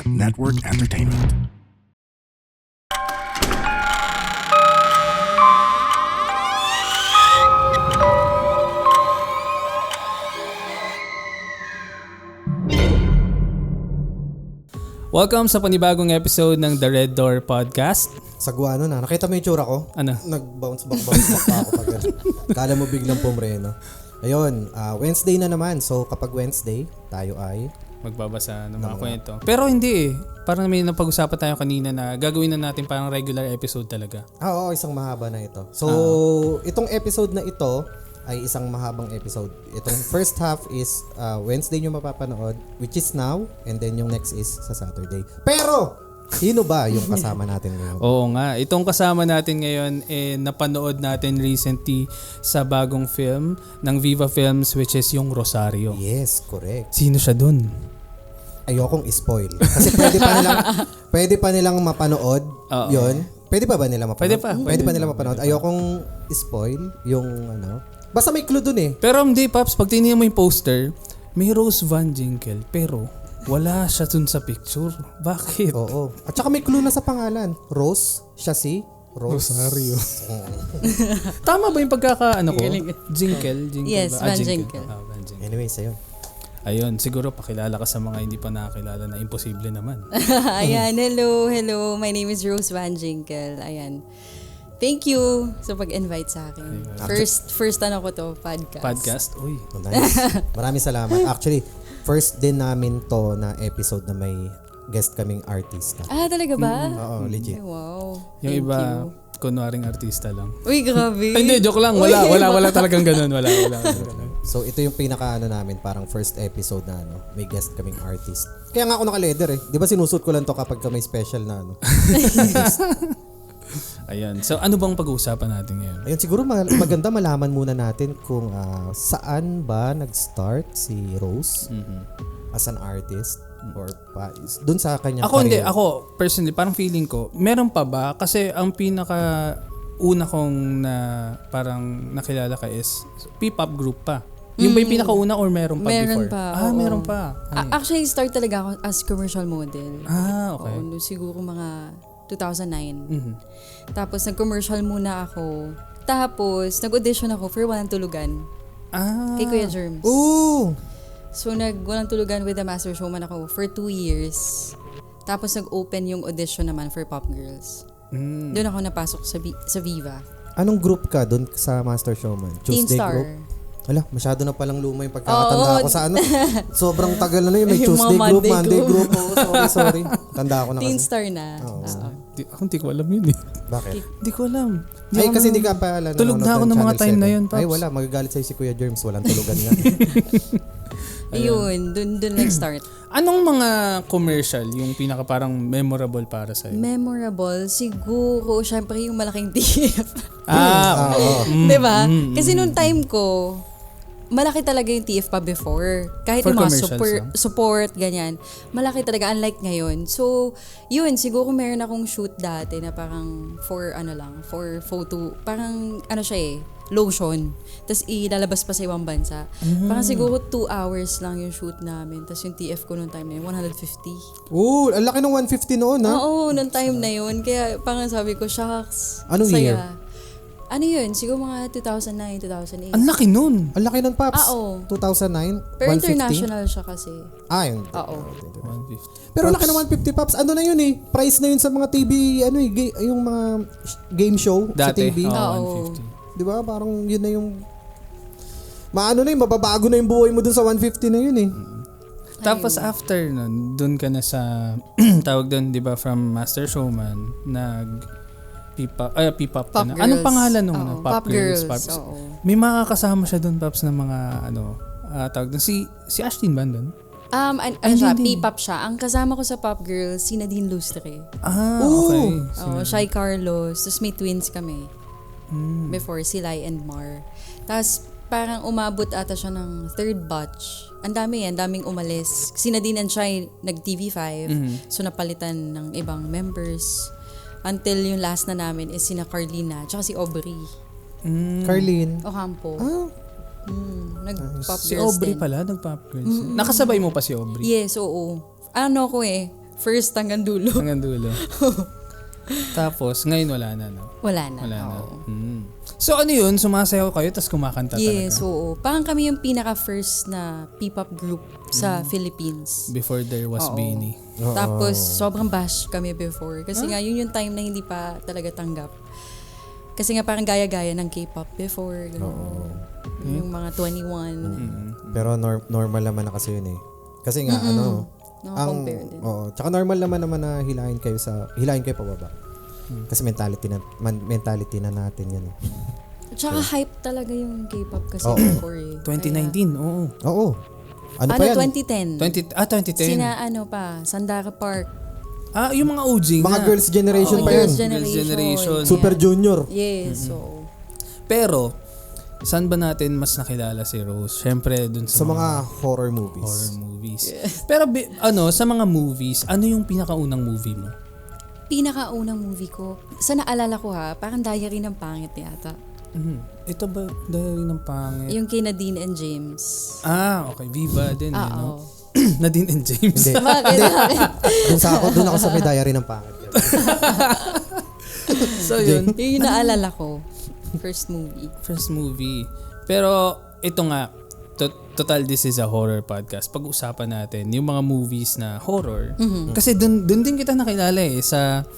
Network Entertainment. Welcome sa panibagong episode ng The Red Door Podcast. Sagwa na. Nakita mo yung tsura ko? Ano? Nag-bounce back pa ako pag kala mo biglang pumreno. Ayun, Wednesday na naman. So kapag Wednesday, tayo ay Magbabasa ng mga kwento. Pero hindi eh. Parang may napag-usapan tayo kanina na gagawin na natin parang regular episode talaga. Oo, isang mahaba na ito. So itong episode na ito ay isang mahabang episode. Itong first half is Wednesday nyo mapapanood, which is now, and then yung next is sa Saturday. Pero, sino ba yung kasama natin ngayon? Oo nga. Itong kasama natin ngayon napanood natin recently sa bagong film ng Viva Films, which is yung Rosario. Yes, correct. Sino siya dun? Ayokong spoil. Kasi pwede pa nilang mapanood yun. Pwede pa ba nila mapanood? Pwede pa nila mapanood. Ayokong spoil yung ano. Basta may clue dun eh. Pero hindi, Paps. Pag tingnan mo yung poster, may Rose Van Ginkel. Pero wala siya dun sa picture. Bakit? Oo. At saka may clue na sa pangalan. Rose, siya si Rosario. Tama ba yung pagkakaano ko? Ginkel? Yes, ba? Van Ginkel. Van Ginkel. Anyways, ayun. Ayun, siguro pakilala ka sa mga hindi pa nakakilala na imposible naman. Ayan, hello. My name is Rose Van Ginkel. Ayan. Thank you sa pag-invite sa akin. First ano ko to, podcast. Podcast? Uy. Oh, nice. Maraming salamat. Actually, first din namin to na episode na may guest kaming artista. Ah, talaga ba? Oo, legit. Ay, wow. Yung Thank iba, you. kunwaring artista lang. Uy, grabe. Ay, hindi, joke lang. Wala talagang ganun. Wala. So, ito yung pinaka-ano namin, parang first episode na may guest kaming artist. Kaya nga ako naka-leather eh. Di ba sinusot ko lang to kapag may special na Ayan. So, ano bang pag-uusapan natin ngayon? Ayun, siguro maganda malaman muna natin kung saan ba nag-start si Rose as an artist or dun sa kanyang career. Ako, personally, parang feeling ko, meron pa ba? Kasi ang pinaka-una kong na parang nakilala ka is P-pop group pa. Yung ba yung pinakauna or meron pa Meron before? pa, Meron pa. Actually, start talaga ako as commercial model. Okay. Oo, siguro mga 2009. Tapos nag-commercial muna ako. Tapos nag-audition ako for Walang Tulugan. Kay Kuya Germs. Ooh! So Walang Tulugan with the Master Showman ako for 2 years. Tapos nag-open yung audition naman for Pop Girls. Doon ako napasok sa Viva. Anong group ka doon sa Master Showman? Teen Tuesday Star. group? Ala, masyado na palang luma yung pagkakatanda ko sa ano. Sobrang tagal na yun. May Yung Tuesday mga group, Monday Monday group. Sorry. Tanda ko na Teen kasi. Star na. Ako hindi ko alam yun eh. Bakit? Hindi ko alam. Ay, kasi hindi ka pa alam. Tulog na ako ng mga time na yun, Paps. Ay, wala. Magagalit sa'yo si Kuya Germs. Walang tulugan nga. Ayun, doon nag-start. Anong mga commercial yung pinaka parang memorable para sa'yo? Memorable, siguro, syempre yung malaking TF. Oo. Diba? Kasi nung time ko, malaki talaga yung TF pa before. Kahit For yung mga commercials, support, ganyan. Malaki talaga, unlike ngayon. So, yun, siguro meron akong shoot dati na parang for photo, parang siya lotion. Tapos ilalabas pa sa ibang bansa. Parang siguro 2 hours lang yung shoot namin. Tapos yung TF ko nung time na yun, 150. Oo, ang laki ng 150 noon, ha? Oo, nung time na yun. Kaya parang sabi ko, shucks. Anong saya. year? Ano yun? Siguro mga 2009, 2008. Ang laki nun. Ang laki ng Paps. Oo. 2009, Pero 150. international siya kasi. Yun. Oo. 150. Pero laki ng 150 Paps. Ano na yun eh? Price na yun sa mga TV, yung mga game show sa Dati, TV. Oo. 150. Di ba? Parang yun na yung mababago na yung buhay mo dun sa 150 na yun eh. Tapos after nun, dun ka na sa tawag dun, di ba, from Master Showman, P-pop ka na. Anong pangalan nung Pop Girls? Pops? Oo. May makakasama siya dun, Pops, ng mga tawag dun. Si Ashtin ba dun? Siya, P-pop siya. Ang kasama ko sa Pop Girls, si Nadine Lustre. Okay. Shai Carlos. Tapos may twins kami. Before, si Lai and Mar. Tapos parang umabot ata siya ng 3rd batch. Ang daming umalis. Si Nadine and Shai nag-TV5. So napalitan ng ibang members. Until yung last na namin is sina Carlina tsaka si Aubrey. Carlene. Ocampo. Nag-pop Si girls Aubrey din. pala, nag-pop girls. Nakasabay mo pa si Aubrey? Yes, oo. Ano ko First hanggang dulo. Hanggang dulo. Tapos, ngayon wala na, no? Wala na. Wala na. Oo. So, ano yun? Sumasayaw kayo, tapos kumakanta Yes, talaga? oo. Parang kami yung pinaka-first na P-pop group sa Philippines. Before there was Oo. Beanie. Tapos, sobrang bash kami before. Kasi nga, yun yung time na hindi pa talaga tanggap. Kasi nga parang gaya-gaya ng K-pop before. Yung mga 21. Pero normal naman na kasi yun eh. Kasi nga Naka-compare din. tsaka normal naman na hilahin kayo pababa. Kasi mentality na natin yan. Tsaka hype talaga yung K-pop kasi Oo. before eh. 2019, oo. Oo. Ano pa yan? 2010. 2010. Sina Sandara Park. Yung mga OG Mga nga. girls generation Oo, pa yan. Girls' Generation. Super Junior. Yes, so. Pero, saan ba natin mas nakilala si Rose? Siyempre, dun Sa sa, mga horror movies. horror movies. Pero, sa mga movies, ano yung pinakaunang movie mo? Pinakaunang movie ko, sa naalala ko parang Diary ng Pangit yata. Ito ba, Diary ng Pangit? Yung kay Nadine and James. Okay. Viva din, no? Oo. Nadine and James. Hindi. Bakit? Doon ako sa may diary ng pangit. So, yun. Yun yung naalala ko. First movie. First movie. Pero, ito nga, total this is a horror podcast. Pag-usapan natin yung mga movies na horror. Kasi dun din kita nakilala sa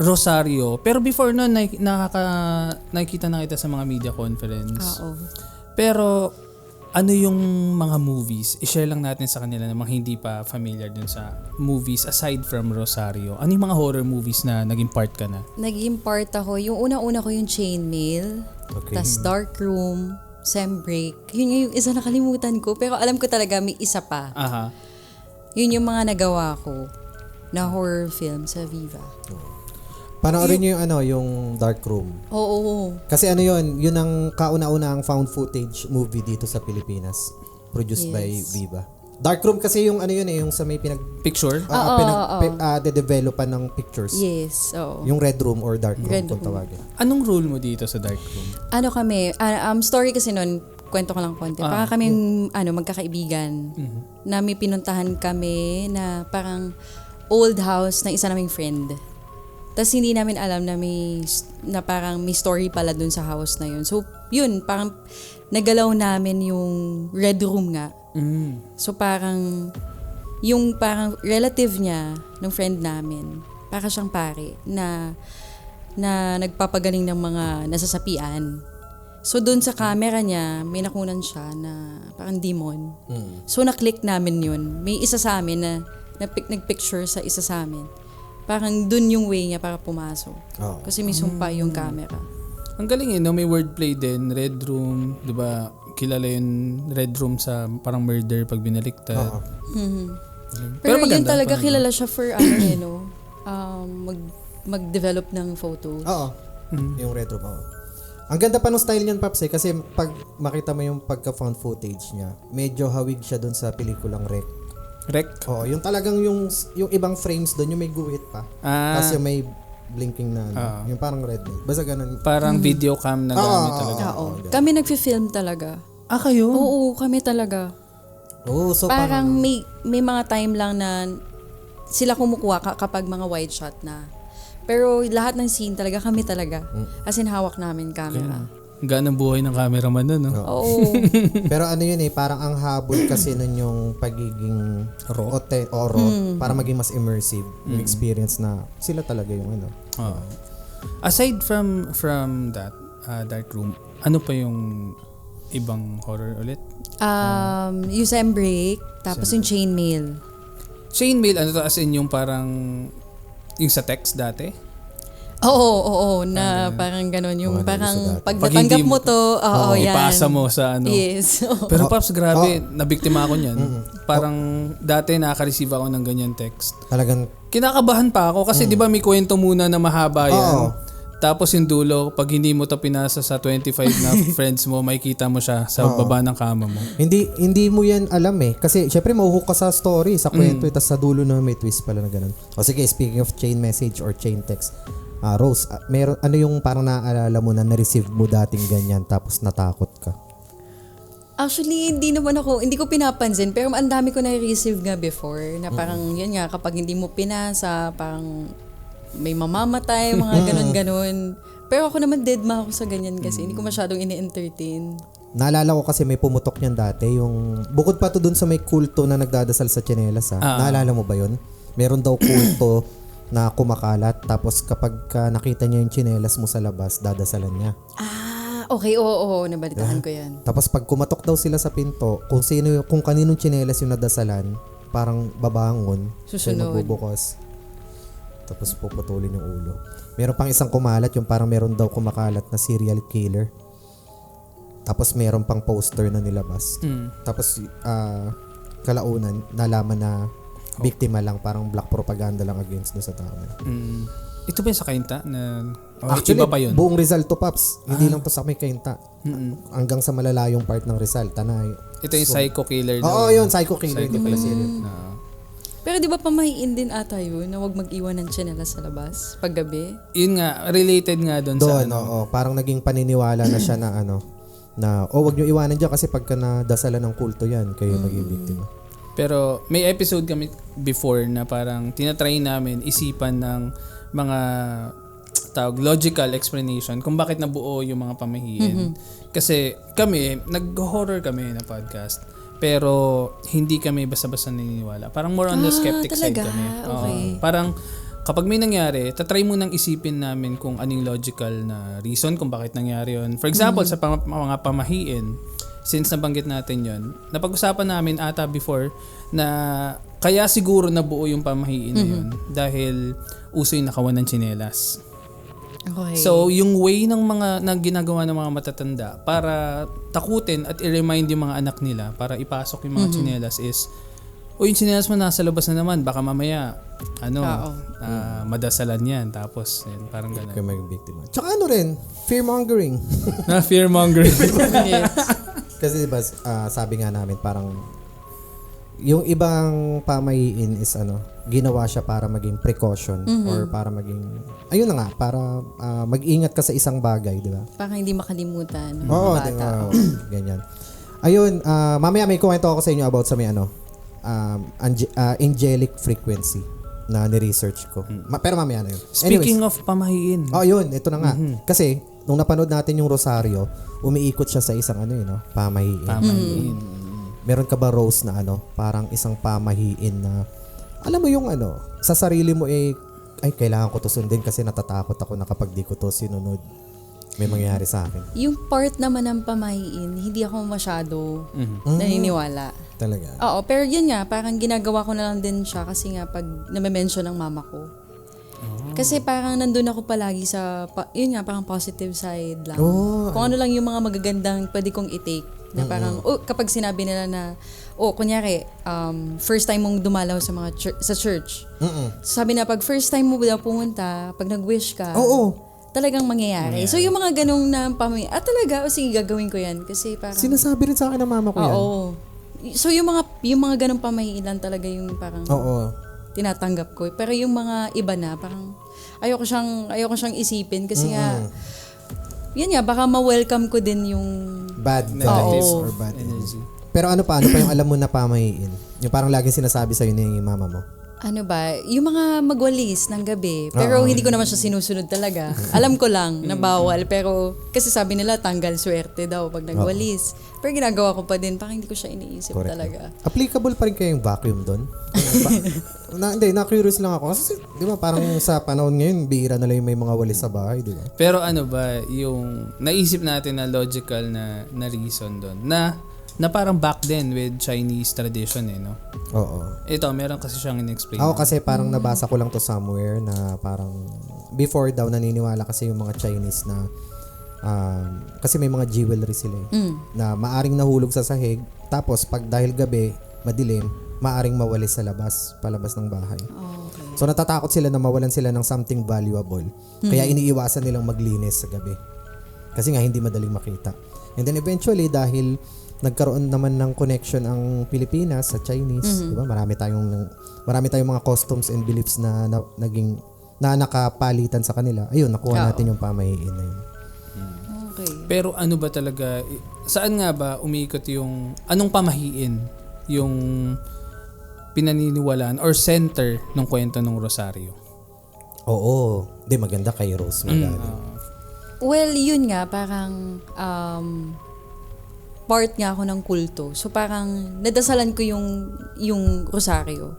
Rosario. Pero before nun, nakikita na kita sa mga media conference. Oo. Pero, ano yung mga movies? I-share lang natin sa kanila na mga hindi pa familiar dun sa movies aside from Rosario. Ano yung mga horror movies na naging part ka na? Naging part ako. Yung una-una ko yung Chainmail. Okay. Tas Dark Room. Sem Break. Yun yung isa nakalimutan ko. Pero alam ko talaga may isa pa. Aha. Yun yung mga nagawa ko na horror film sa Viva. Panoorin niyo yung Dark Room. Oo. Kasi yun ang kauna-unang found footage movie dito sa Pilipinas. Produced by Viva. Dark Room kasi yung yung sa may Picture? de-developan ng pictures. Yes. Oo. Yung Red Room or Dark Room Red kung Room. tawagin. Anong role mo dito sa Dark Room? Ano kami, story kasi nun, kwento ko lang konti. Para kaming magkakaibigan na may pinuntahan kami na parang old house ng isa naming friend. Tapos hindi namin alam na parang may story pala dun sa house na yun. So, yun, parang nagalaw namin yung Red Room nga. So, parang yung parang relative niya, ng friend namin, para siyang pare, na nagpapagaling ng mga nasasapian. So, dun sa camera niya, may nakunan siya na parang demon. So, na-click namin yun. May isa sa amin na nagpicture sa isa sa amin. Parang dun yung way niya para pumasok. Oh. Kasi may sumpa yung camera. Ang galing no? May wordplay din. Red Room, di ba? Kilala yung Red Room sa parang murder pag binaliktad. Pero yun maganda, talaga parang- kilala siya for mag-develop ng photo. Oo. Yung Red Room. Oo. Ang ganda pa ng style niyan, Paps, kasi pag makita mo yung pagka-found footage niya, medyo hawig siya dun sa pelikulang Rec. Rec? Oo, yung talagang yung ibang frames doon, yung may guhit pa. Tapos yung may blinking na yung parang red light. Basta ganun. Parang video cam na gamit talaga. Oo. Kami nagfi-film talaga. Kayo? Oo, kami talaga. Oo, so Parang may mga time lang na sila kumukuha kapag mga wide shot na. Pero lahat ng scene talaga, kami talaga. As in, hawak namin camera. Gaan ang buhay ng cameraman nun, no? Oo. pero yun parang ang habol kasi nun yung pagiging Raw? raw, para maging mas immersive yung experience na sila talaga yung Aside from that, Dark Room, ano pa yung ibang horror ulit? Yung Sem Break, tapos yung Chainmail. Chainmail, ano to? As in yung parang yung sa text dati? Oo, na parang gano'n. Yung parang pag natanggap mo to, yan. Ipasa mo sa ano. Yes. Pero Paps, grabe, nabiktima ako niyan. Parang dati nakaka-receive ako ng ganyan text. Talagang Kinakabahan pa ako kasi di ba may kwento muna na mahaba yan. Tapos yung dulo, pag hindi mo to pinasa sa 25 na friends mo, makikita mo siya sa baba ng kama mo. hindi mo yan alam kasi syempre mauhook ka sa story, sa kwento, tapos sa dulo na may twist pala na ganun. O sige, speaking of chain message or chain text, Rose, ano yung parang naaalala mo na na-receive mo dating ganyan tapos natakot ka? Actually, hindi ko pinapansin, pero ang dami ko na-receive nga before, na parang, yun nga, kapag hindi mo pinasa, parang may mamamatay, mga ganun-ganun. Pero ako naman, deadma ako sa ganyan kasi, hindi ko masyadong ini-entertain. Naalala ko kasi may pumutok niyan dati, yung, bukod pa to dun sa may kulto na nagdadasal sa tsinelas Naalala mo ba yun? Meron daw kulto na kumakalat, tapos kapag nakita niya yung tsinelas mo sa labas, dadasalan niya. Okay, oo, nabalitaan ko yan. Tapos pag kumatok daw sila sa pinto, kung kaninong tsinelas yung nadasalan, parang babangon, siya Susunod. magbubukas. Tapos puputulin yung ulo. Meron pang isang kumalat, yung parang meron daw kumakalat na serial killer. Tapos meron pang poster na nilabas. Tapos kalaunan, nalaman na biktima lang, parang black propaganda lang against doon sa tao. Ito ba yung sa Kainta? Actually, iba pa yun? buong Rizal to, Paps. Hindi lang to sa may Kainta. Hanggang sa malalayong part ng Rizal, Tanay. Ito yung psycho killer. Oo, yun, psycho killer. Hindi pala serial. Pero di ba pamahiin din ata yun na huwag mag-iwan ng tsinelas sa labas paggabi? Yun nga, related nga doon sa Doon, parang naging paniniwala na siya na wag nyo iwanan dyan kasi pagka nadasalan ng kulto yan, kayo maging biktima. Pero may episode kami before na parang tinatry namin isipan ng mga logical explanation kung bakit nabuo yung mga pamahiin. Kasi kami, nag-horror kami na podcast. Pero hindi kami basta-basta naniniwala. Parang more on the skeptic side talaga? kami. Okay. Parang kapag may nangyari, tatry munang isipin namin kung anong logical na reason kung bakit nangyari yun. For example, sa mga pamahiin, since nabanggit natin yun, napag-usapan namin ata before na kaya siguro nabuo yung pamahiin na yun dahil uso yung nakawan ng tsinelas. Okay. So, yung way ng ginagawa ng mga matatanda para takutin at i-remind yung mga anak nila para ipasok yung mga tsinelas is, yung tsinelas mo nasa labas na naman, baka mamaya, madasalan yan. Tapos, yan, parang gano'n. Kayo maging biktima. Tsaka rin, fear-mongering. Fear-mongering. Kasi diba, sabi nga namin, parang, yung ibang pamahiin is ginawa siya para maging precaution or para maging, ayun na nga, para mag-ingat ka sa isang bagay, di ba? Parang hindi makalimutan ng Oo, bata. diba? Ganyan. Ayun, mamaya may kwento ako sa inyo about sa may angelic frequency na ni-research ko. Pero mamaya na yun. Speaking of pamahiin. Yun, ito na nga. Kasi, nung napanood natin yung Rosario, umiikot siya sa isang pamahiin. Meron ka ba, Rose, na parang isang pamahiin na, alam mo yung sa sarili mo ay kailangan ko to sundin kasi natatakot ako na kapag di ko to sinunod, may mangyayari sa akin. Yung part naman ng pamahiin, hindi ako masyado naniniwala. Talaga? Oo, pero yun nga, parang ginagawa ko na lang din siya kasi nga pag name-mention ng mama ko. Kasi parang nandun ako palagi sa, yun nga, parang positive side lang. Kung ano lang yung mga magagandang pwede kong i-take. Na parang, kapag sinabi nila na, kunyari, first time mong dumalaw sa sa church. Sabi na, pag first time mo daw pumunta, pag nag-wish ka, talagang mangyayari. So, yung mga ganong na talaga, sige, gagawin ko yan. Kasi parang, sinasabi rin sa akin ng mama ko yan. Oo. So, yung mga ganong pamahiin talaga yung parang, tinatanggap ko. Pero yung mga iba na, parang, ayoko siyang isipin kasi nga, yan nga, baka ma-welcome ko din yung bad vibes or bad energy. Pero ano pa yung alam mo na pamahiin? Yung parang laging sinasabi sa'yo ni mama mo? Ano ba? Yung mga magwalis ng gabi. Pero hindi ko naman siya sinusunod talaga. Alam ko lang na bawal. Pero kasi sabi nila tanggal swerte daw pag nagwalis. Pero ginagawa ko pa din. Parang hindi ko siya iniisip talaga. Applicable pa rin kayo yung vacuum doon? Na-curious lang ako. Kasi di ba parang sa panahon ngayon, bihira na lang yung may mga walis sa bahay. Di ba? Pero ano ba yung naisip natin na logical na reason doon? Na parang back then with Chinese tradition no? Oo. Ito, meron kasi siyang in-explain. Ako kasi parang nabasa ko lang to somewhere na parang before daw naniniwala kasi yung mga Chinese na kasi may mga jewelry sila na maaring nahulog sa sahig tapos pag dahil gabi, madilim, maaring mawalis sa palabas ng bahay. Okay. So natatakot sila na mawalan sila ng something valuable. Kaya iniiwasan nilang maglinis sa gabi. Kasi nga hindi madaling makita. And then eventually dahil nagkaroon naman ng connection ang Pilipinas sa Chinese, di ba? Marami tayong mga customs and beliefs na nakapalitan sa kanila. Ayun, nakuha natin yung pamahiin na yun. Okay. Okay. Pero ano ba talaga, saan nga ba umiikot yung, anong pamahiin yung pinaniniwalaan or center ng kwento ng Rosario? Oo. Di maganda kay Rose magaling. Well, yun nga, parang part nga ako ng kulto. So parang nadasalan ko yung Rosario.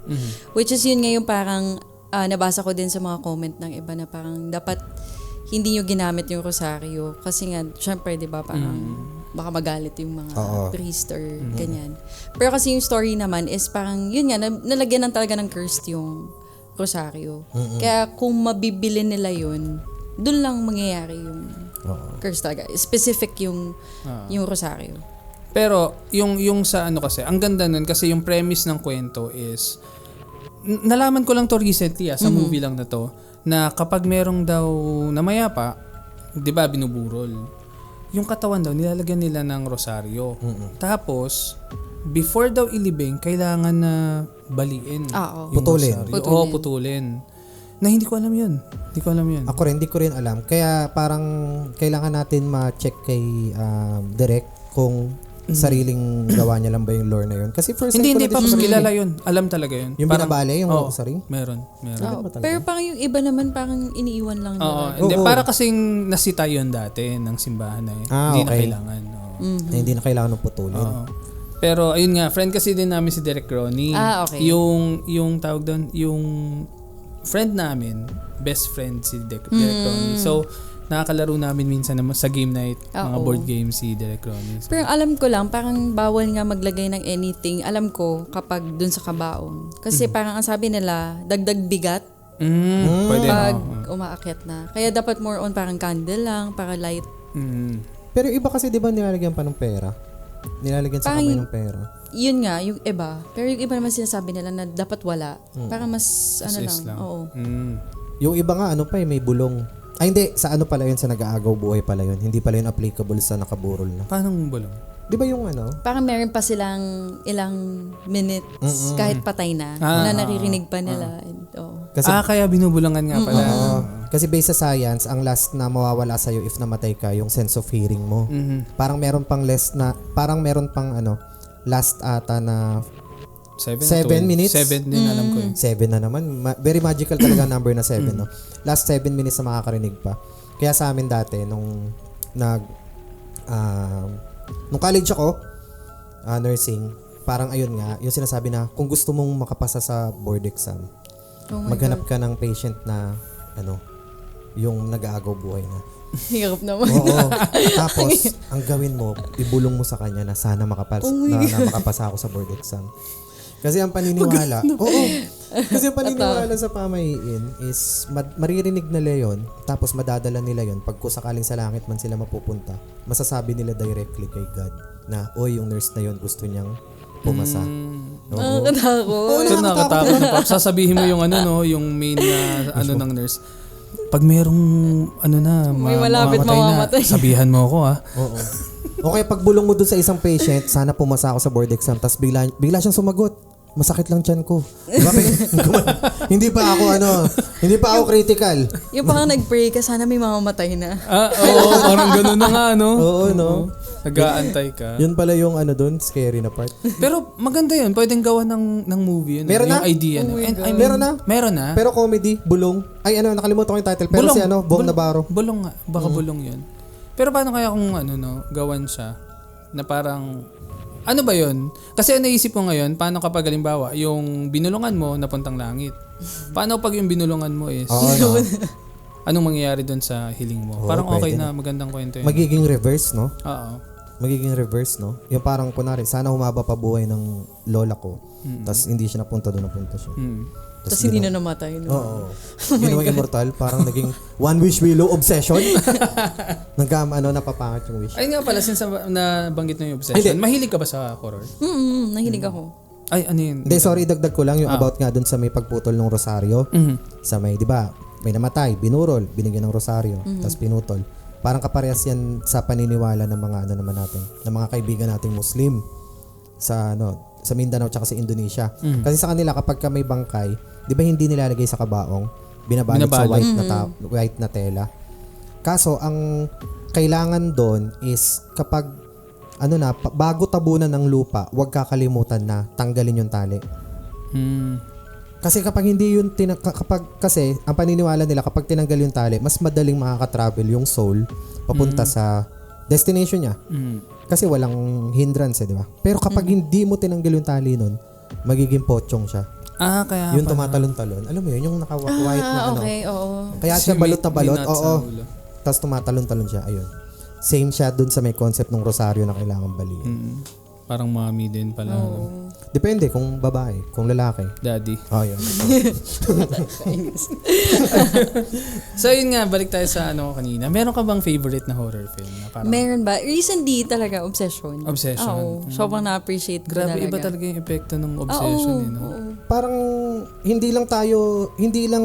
Which is yun nga yung parang nabasa ko din sa mga comment ng iba na parang dapat hindi nyo ginamit yung Rosario. Kasi nga, syempre, di ba, parang baka magalit yung mga priest or ganyan. Pero kasi yung story naman is parang, yun nga, nalagyan ng talaga ng cursed yung Rosario. Kaya kung mabibili nila yun, doon lang mangyayari yung curse talaga. Specific yung Rosario. Pero yung sa ano kasi, ang ganda nun kasi yung premise ng kwento is, nalaman ko lang to recently sa movie lang na to, na kapag merong daw namayapa, 'di ba, binuburol. Yung katawan daw nilalagyan nila ng rosaryo. Tapos before daw ilibing, kailangan na baliin. Yung Putulin. Oo, putulin. Na hindi ko alam 'yun. Ako rin, hindi ko rin alam. Kaya parang kailangan natin ma-check kay Direk kung sariling gawa niya lang ba yung lore na yun. Kasi first time hindi pa kilala yun. Alam talaga yun. Yung parang, binabali, yung rosary? Meron. Pero parang yung iba naman parang iniiwan lang nila. Hindi, para kasing nasita yun dati ng simbahan na yun. Hindi na kailangan. Hindi na kailangan ng putulin. Pero ayun nga, friend kasi din namin si Derek Ronnie. Okay. Yung tawag doon, yung friend namin, best friend si Derek Ronnie. So, nakakalaro namin minsan naman sa game night, mga board games si Derek Ronnie. So, pero alam ko lang, parang bawal nga maglagay ng anything. Alam ko, kapag dun sa kabaong. Kasi parang ang sabi nila, dagdag bigat. Pwede pag umaakyat na. Kaya dapat more on parang candle lang, para light. Pero iba kasi di ba nilalagyan pa ng pera? Nilalagyan sa kamay ng pera. Yun nga, yung iba. Pero yung iba naman sinasabi nila na dapat wala. Para mas lang. Oo. Yung iba nga ano pa may bulong. Ay hindi, sa ano pala yun, sa nag-aagaw buhay pala yun. Hindi pala yun applicable sa nakaburol na. Paano bulong? Di ba yung ano? Parang meron pa silang ilang minutes kahit patay na naririnig pa nila. Kasi, kaya binubulungan nga pala. Kasi based sa science, ang last na mawawala sa'yo if namatay ka, yung sense of hearing mo. Parang meron pang last ata na 7 minutes? 7 din alam ko. 7 na naman. Very magical talaga number na 7. No? Last 7 minutes na makakarinig pa. Kaya sa amin dati, nung college ako, nursing, parang ayun nga, yung sinasabi na, kung gusto mong makapasa sa board exam, maghanap ka ng patient na, yung nag-aagaw buhay na. Hirap naman. Oo. Tapos, ang gawin mo, ibulong mo sa kanya na sana makapasa ako sa board exam. Kasi ang paniniwala, kasi ang paniniwala sa pamahiin is maririnig nila yon, tapos madadala nila yon pag sakaling sa langit man sila mapupunta, masasabi nila directly kay God na, yung nurse na yon gusto niyang pumasa. Nakakatakot. Nakakatakot. Sasabihin mo yung yung main na ng nurse. Pag merong may malapit mamamatay na, sabihan mo ako Oo. Okay, pag bulong mo dun sa isang patient, sana pumasa ako sa board exam, tapos bigla siyang sumagot. Masakit lang tiyan ko. Diba? Hindi pa ako critical. Yung parang nag-pray ka, sana may mamamatay na. Parang ganun na nga, Oo, nag-aantay ka. Yun pala yung doon, scary na part. Pero maganda yun. Pwedeng gawa ng movie yun. Meron yung na? idea. Meron na. Pero comedy, bulong. Ay, nakalimutan ko yung title. Pero bulong, Bong Navarro. Bulong nga. Baka bulong yun. Pero paano kaya kung gawan siya na parang ano ba yun? Kasi naisip ko ngayon, paano kapag halimbawa, yung binulungan mo napuntang langit? Paano pag yung binulungan mo is, anong mangyayari doon sa hiling mo? Parang okay na, magandang kwento yun. Magiging reverse, no? Oo. Magiging reverse, no? Yung parang, kunwari, sana humaba pa buhay ng lola ko. Tapos hindi siya napunta siya. Tapos hindi na namatay. No? Oo. Ginawang immortal, parang naging one wish willow obsession. Napapangat yung wish. Ay nga pala, since nabanggit mo yung obsession, mahilig ka ba sa horror? Nahilig ako. Ay, ano yun? Hindi, sorry, dagdag ko lang yung about nga dun sa may pagputol ng rosaryo. Sa may, di ba, may namatay, binurol, binigyan ng rosaryo, tapos pinutol. Parang kaparehas yan sa paniniwala ng mga naman natin, ng mga kaibigan nating Muslim sa Mindanao tsaka sa Indonesia. Kasi sa kanila kapag ka may bangkay, 'di ba hindi nilalagay sa kabaong, binabalot sa white na tela. Kaso ang kailangan doon is kapag bago tabunan ng lupa, huwag kakalimutan na tanggalin yung tali. Kasi kapag hindi yun kasi ang paniniwala nila kapag tinanggal yung tali, mas madaling makaka-travel yung soul papunta sa destination niya. Kasi walang hindrance, di ba? Pero kapag hindi mo tinanggal yung tali nun, magiging pochong siya. Kaya yung tumatalon-talon. Alam mo yun, yung naka-white na okay, oo. Kaya siya balot na balot. May nuts Oo. sa ulo. Tapos tumatalon-talon siya. Ayun. Same siya dun sa may concept ng rosaryo na kailangan baliin. Parang mommy din pala. No? Depende kung babae, kung lalaki. Daddy. Yun. So yun nga, balik tayo sa kanina. Meron ka bang favorite na horror film? Na parang Meron ba? Recently talaga, Obsession. Obsession. Oo. Sobrang na-appreciate ko grabe, talaga. iba talaga yung epekto ng obsession. Oo, no? oo. Parang hindi lang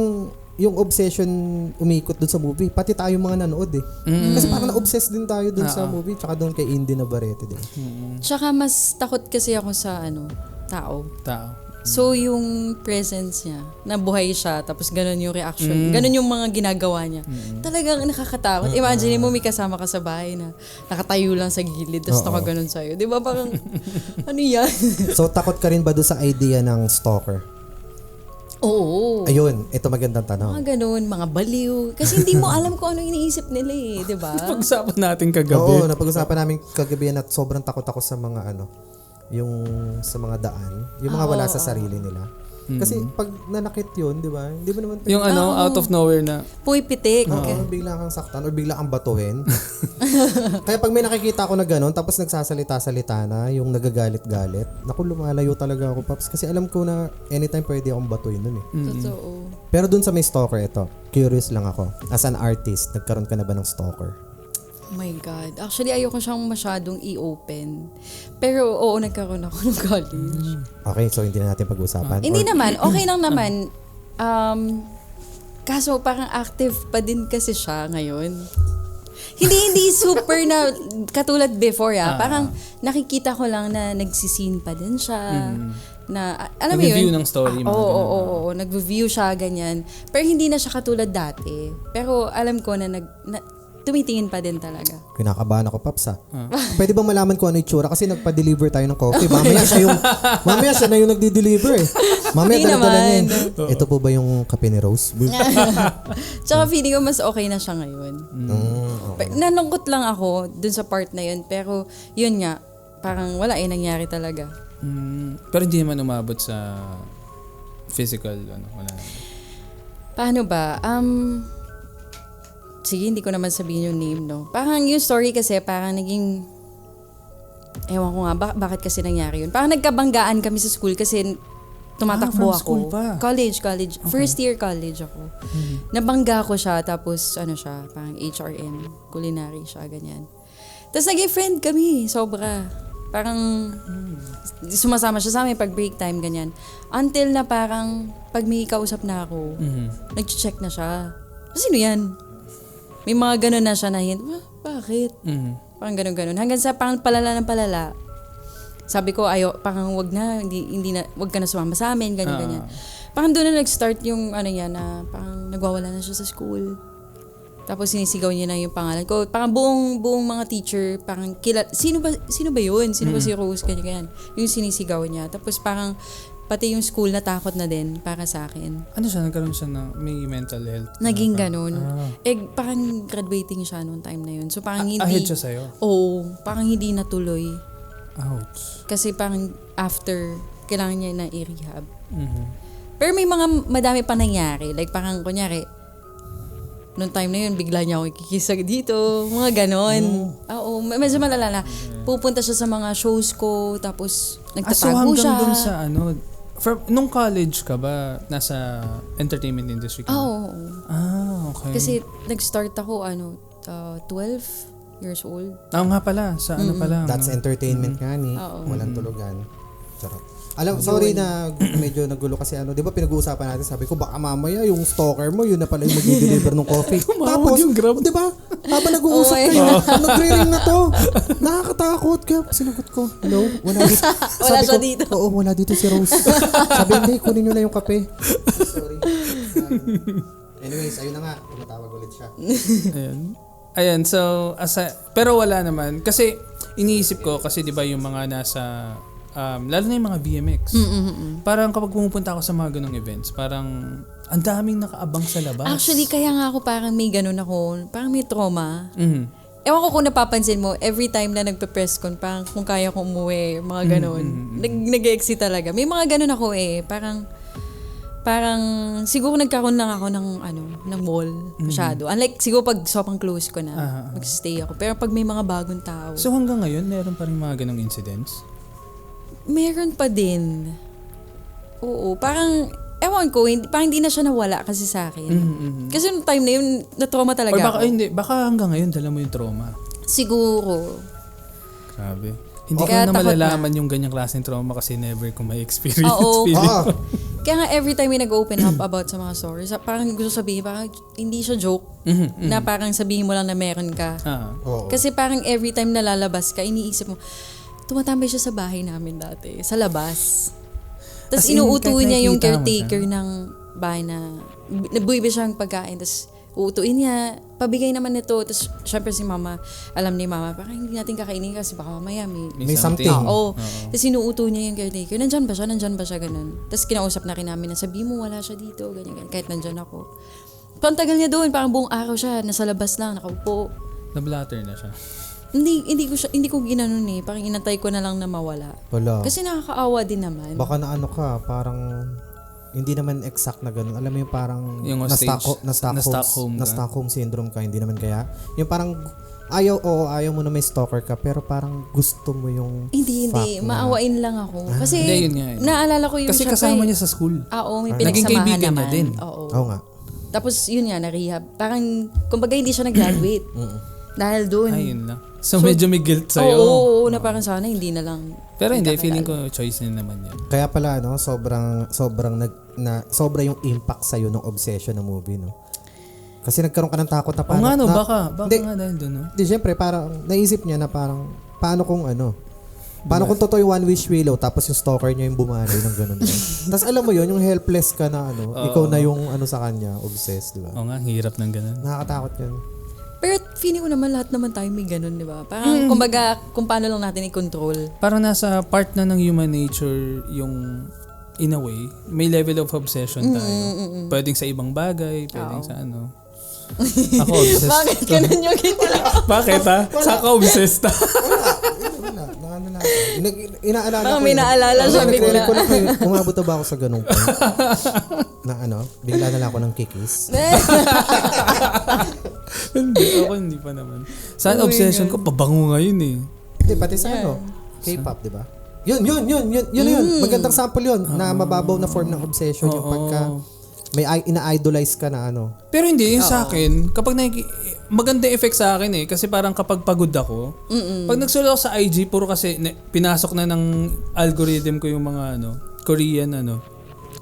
yung obsession umikot dun sa movie, pati tayo mga nanood eh. Kasi parang na-obsess din tayo dun sa movie, tsaka dun kay Indy Navarrete din. Tsaka mas takot kasi ako sa tao. So yung presence niya, nabuhay siya, tapos ganun yung reaction, ganun yung mga ginagawa niya. Talagang nakakatakot. Imagine mo may kasama ka sa bahay na nakatayo lang sa gilid, tapos nakaganon sa'yo. Di ba parang, ano yan? So takot ka rin ba doon sa idea ng stalker? Oo. Ayun, ito magandang tanong. Mga ganun, mga baliw. Kasi hindi mo alam kung ano iniisip nila di ba? Pag-usapan natin kagabi. Oo, napag-usapan namin kagabi at sobrang takot ako sa mga yung sa mga daan, yung mga wala sa sarili nila. Kasi pag nanakit yun, di ba? Hindi mo naman yung out of nowhere na Puy-pitik. bigla kang saktan or bigla kang batuhin. Kaya pag may nakikita ako na gano'n, tapos nagsasalita-salita na, yung nagagalit-galit, naku, lumalayo talaga ako, Paps. Kasi alam ko na anytime pwede akong batuhin nun eh. Totoo. Pero dun sa may stalker, ito, curious lang ako. As an artist, nagkaroon ka na ba ng stalker? Oh my God. Actually, ayoko siyang masyadong i-open. Pero oo, nagkaroon ako ng college. Okay, so hindi na natin pag-usapan. Hindi naman. Okay lang naman. Kaso parang active pa din kasi siya ngayon. Hindi super na katulad before Parang nakikita ko lang na nagsisin pa din siya. Na alam mo nag-review yun? ng story. Oo. Nag-review siya, ganyan. Pero hindi na siya katulad dati. Pero alam ko na tumitingin pa din talaga. Kinakabahan ako, Paps Pwede bang malaman ko ano itsura? Kasi nagpa-deliver tayo ng coffee. Mamaya siya na yung nagdi-deliver eh. Mamaya dala-dala niya eh. Ito po ba yung kape ni Rose? Tsaka feeling ko mas okay na siya ngayon. Okay. Nalungkot lang ako dun sa part na yun. Pero yun nga, parang wala nangyari talaga. Pero hindi naman umabot sa physical, wala. Paano ba? Sige, hindi ko naman sabihin yung name, no? Parang yung story kasi, parang naging, ewan ko nga, bakit kasi nangyari yun? Parang nagkabanggaan kami sa school kasi tumatakbo from ako. school pa? College. Okay. First year college ako. Nabangga ko siya, tapos siya, parang HRM, culinary siya, ganyan. Tapos naging friend kami, sobra. Parang sumasama siya sa amin pag break time, ganyan. Until na parang, pag may kausap na ako, nag-check na siya. Sino yan? May mga ganun na siya na bakit? Parang ganun. Hanggang sa parang palala ng palala. Sabi ko, parang wag na, wag ka na sumama sa amin, ganyan. Parang doon na nag-start yung niya na parang nagwawala na siya sa school. Tapos sinisigaw niya na yung pangalan ko. Parang buong mga teacher, parang sino ba yun? Sino ba si Rose? Ganyan. Yung sinisigaw niya. Tapos parang pati yung school natakot na din para sa akin. Ano siya? Nagkaroon siya ng may mental health? Naging ganun. Parang graduating siya noong time na yun. So parang hindi... Ahead siya sa'yo? Oo. Parang hindi natuloy. Ouch. Kasi parang after, kailangan niya na i-rehab. Pero may mga madami pa nangyari. Like parang kunyari, noong time na yun, bigla niya ako ikikisag dito. Mga ganon. Oo. Medyo malala na. Pupunta siya sa mga shows ko, tapos nagtatago so siya. hanggang dun sa nung college ka ba, nasa entertainment industry ka? Oo. Okay. Kasi nag-start ako, 12 years old. Nga pala, sa ano pala. That's entertainment nga ni. Walang tulugan. Charot. Sorry na medyo nagulo kasi di ba pinag-uusapan natin, sabi ko baka mamaya yung stalker mo, yun na pala yung mag-deliver ng coffee. Tapos, di ba? Habang nag-uusap kayo, nagre-ring na to. Nakakatakot. Kaya sinagot ko, no, wala dito. Wala siya dito. Oo, wala dito si Rose. Sabi, hindi, kunin nyo na yung kape. Sorry. Anyways, ayun na nga. Tumatawag ulit siya. Ayun. Ayan, so, pero wala naman. Kasi, iniisip ko, kasi di ba yung mga nasa, lalo na yung mga VMX. Parang kapag pumupunta ako sa mga ganong events, parang ang daming nakaabang sa labas. Actually, kaya nga ako parang may ganun ako. Parang may trauma. Mhm. Ewan ko kung napapansin mo, every time na nagpe-press con, parang kung kaya ko umuwi, mga ganun. Nag-exit talaga. May mga ganun ako eh. Parang siguro nagkaroon lang ako ng mall masyado. Unlike siguro pag sobrang close ko na, mag-stay ako. Pero pag may mga bagong tao, So hanggang ngayon, meron pa rin mga ganong incidents? meron pa din. Oo, parang ewan ko, parang hindi na siya nawala kasi sa akin. Kasi yung time na yun, na-trauma talaga Or baka, ako. hindi, baka hanggang ngayon dala mo yung trauma. Siguro. Grabe. Hindi ko Kaya na takot malalaman yung ganyang klaseng trauma kasi never ko may experience. Oo. feeling. Kaya nga every time may nag-open up about sa mga stories, parang gusto sabihin, parang hindi siya joke. Na parang sabihin mo lang na meron ka. Oo. Kasi parang every time nalalabas ka, iniisip mo, tumatambay siya sa bahay namin dati, sa labas. Tapos As in, inuutuin kahit niya yung nakikita mo caretaker ng bahay na nabuibe siyang pagkain. Tapos uutuin niya, pabigay naman nito. Tapos syempre si mama, alam ni mama, parang hindi natin kakainin kasi baka mamaya May something. Oo. Tapos inuuto niya yung caretaker, nandyan ba siya, ganun. Tapos kinausap na rin namin na sabi mo, wala siya dito, ganyan, kahit nandyan ako. Ang tagal niya doon, parang buong araw siya, nasa labas lang, nakaupo. Na-blatter na siya. Hindi ko ginanon eh, parang inantay ko na lang na mawala. Wala. Kasi nakakaawa din naman. Baka na ano ka, parang hindi naman exact na ganun. Alam mo yung parang Yung na Stockholm ka. Stockholm syndrome ka, hindi naman kaya. Yung parang ayaw mo na may stalker ka, pero parang gusto mo yung Hindi. fact na- Maawain lang ako. Kasi Hindi, yun nga eh. naalala ko yung Kasi syempre, kasama niya sa school. Oo, may Naging pinagsamahan kaibigan niya naman. din. Oo. Oo nga. Tapos yun nga, na-rehab. Parang, kumbaga hindi siya nag-graduate. Dahil doon. Ayun na. So medyo may guilt sa'yo. Oo, na parang sana hindi na lang. Pero hindi, nagkakilala. feeling ko choice din naman yan. Kaya pala sobra yung impact sa ng obsession ng movie, no. Kasi nagkaroon ka ng takot na Oo nga no, baka Hindi. nga dahil doon no. Di syempre parang naisip niya na parang paano kung totoo yung One Wish Willow tapos yung stalker niya yung bumanoy ng ganun. Tapos alam mo yun, yung helpless ka na ikaw na yung sa kanya, obsessed, di ba? Oo nga, hirap ng ganun. Nakakatakot yun. Pero feeling ko naman lahat naman tayo may ganun, di ba? Parang, kumbaga, kung paano lang natin i-control. Parang nasa part na ng human nature yung in a way, may level of obsession tayo. Pwedeng sa ibang bagay, pwedeng sa ano. Ako obsessed. Bakit ganun yung ginawa? Bakit ha? Saka obsessed ha? Wala. Inaalala Parang ko. may naalala siya bigla. Ko na kayo, umabot na ba ako sa ganung point? Na bigla na lang ako ng kikis. Hindi pa naman. Saan obsession ko? Pabango ngayon eh. Hindi, pati sa K-pop, di ba? Yun. Magandang sample yun na mababaw na form ng obsession yung pagka may ina-idolize ka na Pero hindi, yung sa akin, kapag maganda effect sa akin eh. Kasi parang kapag pagod ako, pag nagsulat ako sa IG, puro kasi pinasok na ng algorithm ko yung mga Korean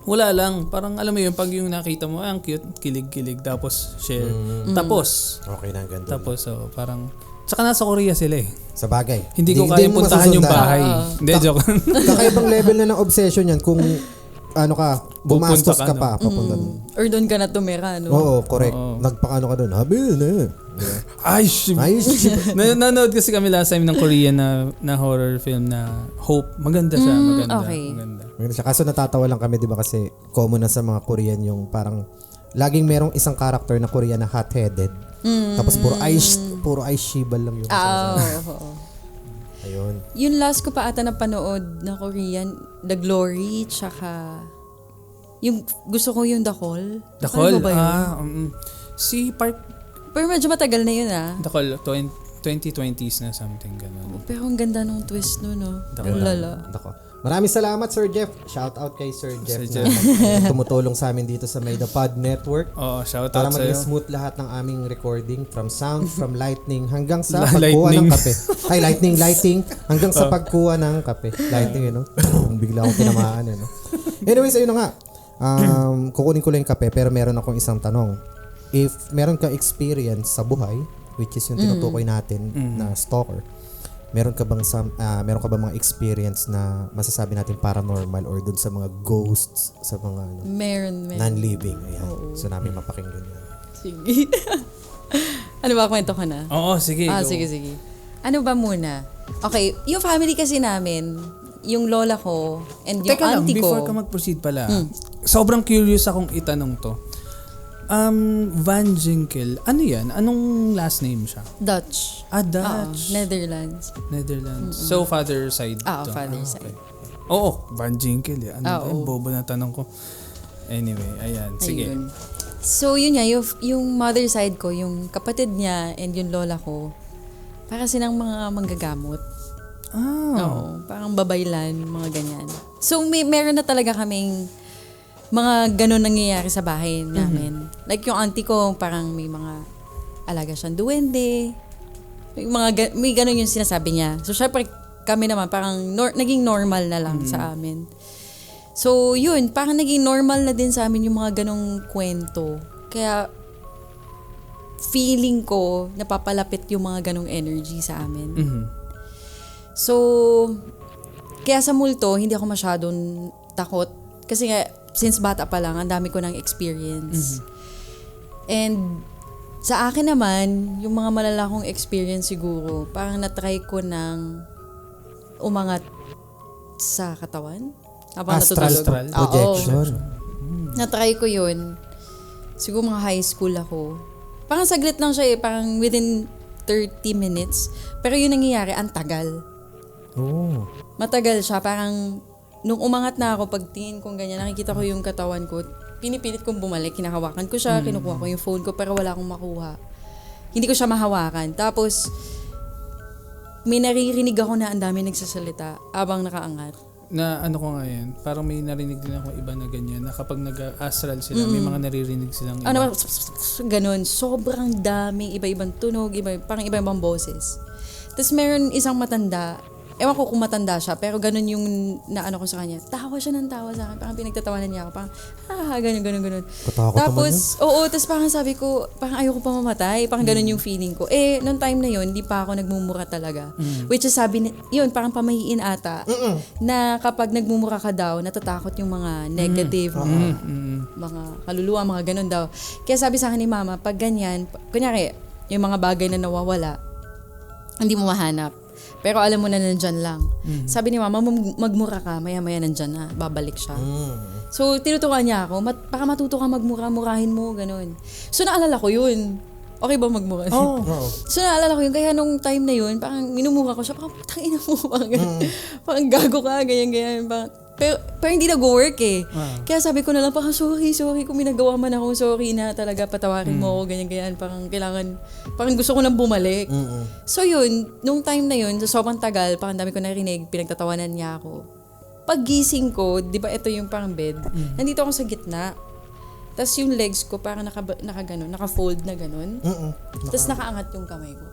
wala lang. Parang alam mo yun, pag yung nakita mo, ang cute, kilig-kilig, tapos share. Tapos, Okay na, ganda. tapos parang, tsaka nasa Korea sila eh. Sa bagay. Hindi ko kaya mo puntahan yung masusundan. bahay. Hindi, joke. Kakaibang level na ng obsession yan kung gumastos ka ka, pa papunta doon. Or doon ka na tumira, no? Oo, correct. Nagpakano ka doon. Habi na. Ay, shit. Nanonood kasi kami last time ng Korean na horror film na Hope. Maganda siya, maganda. okay. Maganda. Maganda siya. Kaso natatawa lang kami, di ba? Kasi common na sa mga Korean yung parang laging merong isang character na Korean na hot-headed. Tapos puro eyes shibal lang yung Oo. Ayun. Yung last ko pa ata na panood na Korean, The Glory, tsaka yung gusto ko yung The Call. The Ano Call? ba yun? Si Park, Pero medyo matagal na yun The Call, 2020s na something ganun. Pero ang ganda nung twist nun, no? The Ang lala. Dako. Maraming salamat, Sir Jeff. Shout out kay Sir Jeff Sir na tumutulong sa amin dito sa May The Pod Network. Oo, shout Para out maging sa'yo. smooth lahat ng aming recording from sound, from lightning hanggang sa Lightning. pagkuha ng kape. Ay, lighting hanggang sa pagkuha ng kape. Lighting, bigla akong tinamaan, Anyways, ayun na nga. Kukunin ko lang yung kape pero meron akong isang tanong. If meron ka experience sa buhay, which is yung tinutukoy natin na stalker, meron ka bang mga experience na masasabi natin paranormal or dun sa mga ghosts, sa mga Meron. non-living? Ayan. So namin mapakinggan yun. Sige. Ano ba, kwento ko na? Oo, sige. Go. Sige. Ano ba muna? Okay, yung family kasi namin, yung lola ko and yung Teka lang, auntie ko. before ka mag-proceed pala, sobrang curious akong itanong to. Van Ginkel, ano yan? Anong last name siya? Dutch. Dutch. Netherlands. So, father side to. Father side. Oo, Van Ginkel. Ano Oo. bobo na tanong ko. Anyway, ayan. Sige. Ayun. So, yun nga, yung mother side ko, yung kapatid niya and yung lola ko, para silang mga manggagamot. Oo, parang babaylan, mga ganyan. So, meron na talaga kaming mga ganun nangyayari sa bahay namin. Like yung auntie ko, parang may mga alaga siyang duwende. May ganun yung sinasabi niya. So, syempre, kami naman, parang naging normal na lang sa amin. So, yun, parang naging normal na din sa amin yung mga ganong kwento. Kaya, feeling ko, napapalapit yung mga ganong energy sa amin. So, kaya sa multo, hindi ako masyadong takot. Kasi nga, since bata pa lang, ang dami ko ng experience. And, sa akin naman, yung mga malalakong experience siguro, parang natry ko ng umangat sa katawan. Habang Astral natutulog. projection. Natry ko yun. Siguro mga high school ako. Parang saglit lang siya parang within 30 minutes. Pero yun nangyayari, ang tagal. Oh. Matagal siya, parang nung umangat na ako, pagtingin kong ganyan, nakikita ko yung katawan ko, pinipilit kong bumalik, kinahawakan ko siya, kinukuha ko yung phone ko, pero wala akong makuha. Hindi ko siya mahawakan. Tapos, may naririnig ako na ang dami nagsasalita abang nakaangat. Na ano ko nga yan, parang may narinig din ako iba na ganyan, na kapag nag-astral sila, may mga naririnig silang iba. Ano ba, ganun. Sobrang daming iba-ibang tunog, parang iba-ibang boses. Tapos meron isang matanda, ewan ko kung matanda siya, pero ganun yung naano ko sa kanya. Tawa siya ng tawa sa akin. Parang pinagtatawanan niya ako. Parang, ganun. Katakot Tapos, tapos parang sabi ko, parang ayoko pa mamatay. Parang ganun yung feeling ko. Noong time na yun, hindi pa ako nagmumura talaga. Which is yun, parang pamahiin ata, na kapag nagmumura ka daw, natatakot yung mga negative, mga kaluluwa, mga ganun daw. Kaya sabi sa akin ni mama, pag ganyan, kunyari, yung mga bagay na nawawala, hindi mo mahanap. Pero alam mo na nandyan lang. Sabi ni mama, magmura ka, maya-maya nandyan na, babalik siya. So, tinutukan niya ako, baka matuto ka magmura, murahin mo, ganun. So, naalala ko yun. Okay ba magmura? Oh. So, naalala ko yun. Kaya nung time na yun, parang minumura ko siya, parang tangina mo, parang gago ka, ganyan. Pero hindi nag-work Kaya sabi ko na lang, parang sorry, kung minagawa man ako, sorry na talaga, patawarin mo ako, ganyan. Parang gusto ko nang bumalik. So yun, nung time na yun, sobrang tagal, parang dami ko narinig, pinagtatawanan niya ako. Paggising ko, di ba ito yung parang bed, nandito ako sa gitna. Tapos yung legs ko parang naka-fold na ganun. Tapos nakaangat yung kamay ko.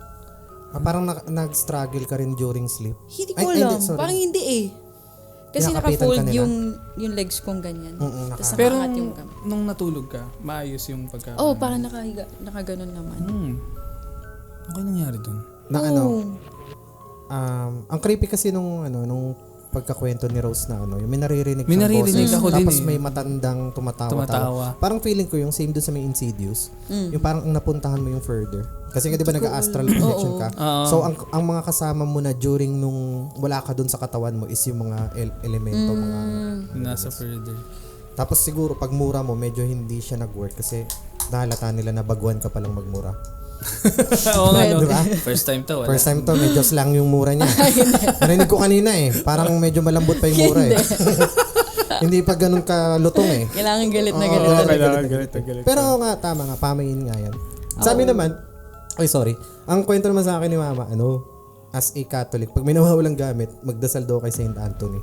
Parang nag-struggle ka rin during sleep? Hindi ko alam. Parang hindi Kasi Pinakapitan naka-fold yung legs kong ganyan. Tapos Pero nakaangat yung kamay. nung natulog ka, maayos yung pagka... Parang nakaganon naman. Okay nangyari dun? Ang creepy kasi nung pagkakwento ni Rose na yung may naririnig May naririnig boses, ako din tapos may matandang tumatawa. Parang feeling ko yung same dun sa may Insidious. Yung parang napuntahan mo yung further. Kasi nga di ba nag-astral projection ka? So ang mga kasama mo na during nung wala ka dun sa katawan mo is yung mga elemento, mga Nasa further. Tapos siguro pag mura mo medyo hindi siya nag-work kasi nahalata nila na baguhan ka palang magmura. Oo nga, no? Diba? First time to, wala. First time to, medyo slang yung mura niya. Narinig ko kanina parang medyo malambot pa yung mura Hindi pa ganun kalutong Kailangan galit na galit. Galit. Pero nga, tama nga, pamayin nga yan. Sabi naman, ang kwento naman sa akin ni mama, as a Catholic, pag may nawawalang gamit, magdasal daw kay Saint Anthony.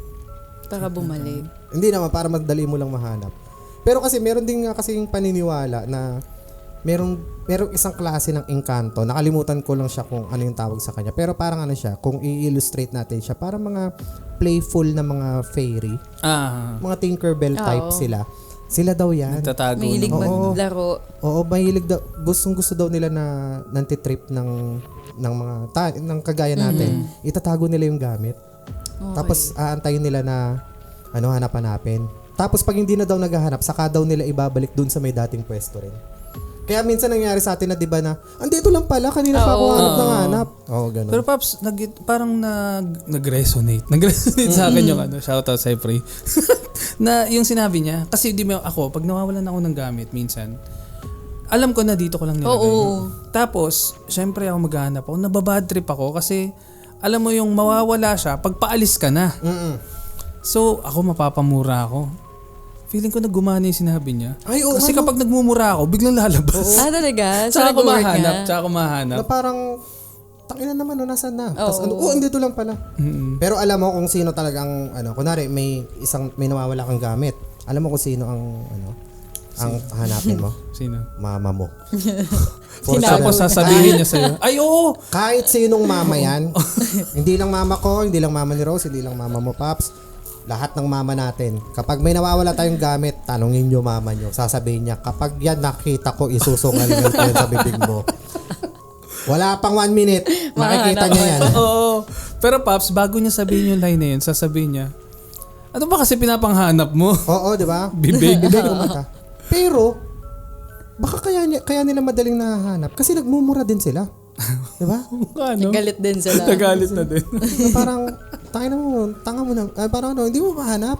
Para bumalik. Hindi naman, para madali mo lang mahanap. Pero kasi meron din nga kasing paniniwala na merong isang klase ng engkanto. Nakalimutan ko lang siya kung ano yung tawag sa kanya. Pero parang siya, kung i-illustrate natin siya, parang mga playful na mga fairy. Mga Tinkerbell type sila. Sila daw yan. Nagtatago. Mahilig maglaro. Oo, mahilig daw. Gusto daw nila na nantitrip ng mga ng kagaya natin. Itatago nila yung gamit. Okay. Tapos aantayin nila na hanap-hanapin. Tapos pag hindi na daw naghahanap, saka daw nila ibabalik dun sa may dating pwesto rin. Kaya minsan nangyari sa atin na 'di ba na, andito lang pala, kanina pa ako hanap. Oo, ganun. Pero Paps, parang nag-resonate. Nag-resonate sa akin yung shoutout sa Frey. Na yung sinabi niya, kasi di mo ako, pag nawawalan ako ng gamit minsan, alam ko na dito ko lang nilagay. Oo. Tapos, syempre ako maghahanap ako, nababad trip ako kasi alam mo yung mawawala siya pag paalis ka na. So, ako mapapamura ako. Feeling ko na gumana yung sinabi niya. Ay, oo, kasi kapag nagmumura ako, biglang lalabas. Talaga? Tsaka ako nag-work mahanap. nga? Tsaka ako mahanap. Na parang, tangina naman, nasaan na? Tapos, andito lang pala. Pero alam mo kung sino talagang, kunwari, may nawawala kang gamit. Alam mo kung sino ang hanapin mo? Sino? Mama mo. Tapos sasabihin niya sa'yo, ay oo! Kahit sinong mama yan, hindi lang mama ko, hindi lang mama ni Rose, hindi lang mama mo, Paps, lahat ng mama natin, kapag may nawawala tayong gamit, tanungin nyo mama nyo. Sasabihin niya, kapag yan nakita ko, isusungal ko yan sa bibig mo. Wala pang 1 minute, makikita niya yan. Oo. Pero Paps, bago niya sabihin yung line na yun, sasabihin niya, ano ba kasi pinapanghanap mo? Oo, di ba? Bibig. Bibig o mata. Pero, baka kaya nila madaling nahahanap kasi nagmumura din sila. Di ba? Galit din sila. Nagalit na din. Na parang, tanga mo na. Parang hindi mo mahanap.